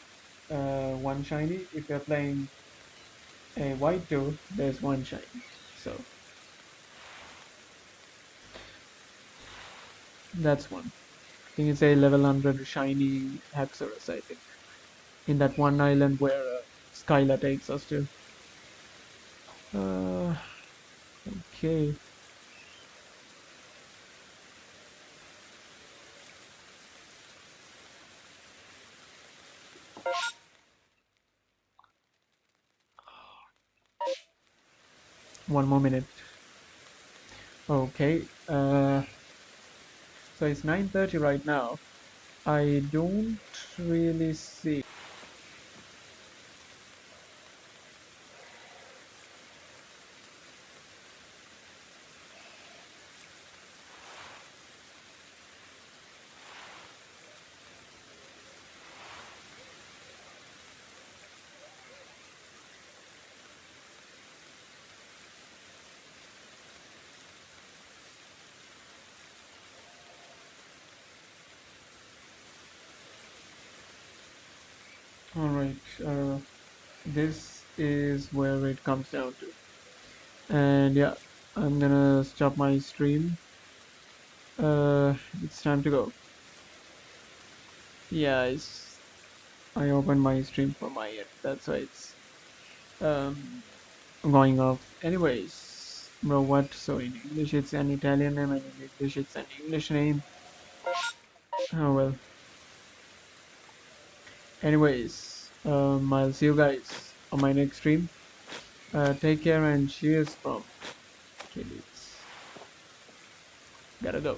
one shiny. If you're playing a White 2, there's one shiny. So that's one. I think it's a level 100 shiny Haxorus, I think. In that one island where Skyla takes us to. Uh, okay. One more minute. Okay. So it's 9:30 right now. I don't really see. All right. This is where it comes down to. And yeah, I'm gonna stop my stream. It's time to go. Yeah, I opened my stream from my end. That's why it's um going off. Anyways, bro, what? So in English it's an Italian name, and in English it's an English name. Oh well. Anyways, I'll see you guys on my next stream. Take care and cheers from KbeatZ. Gotta go.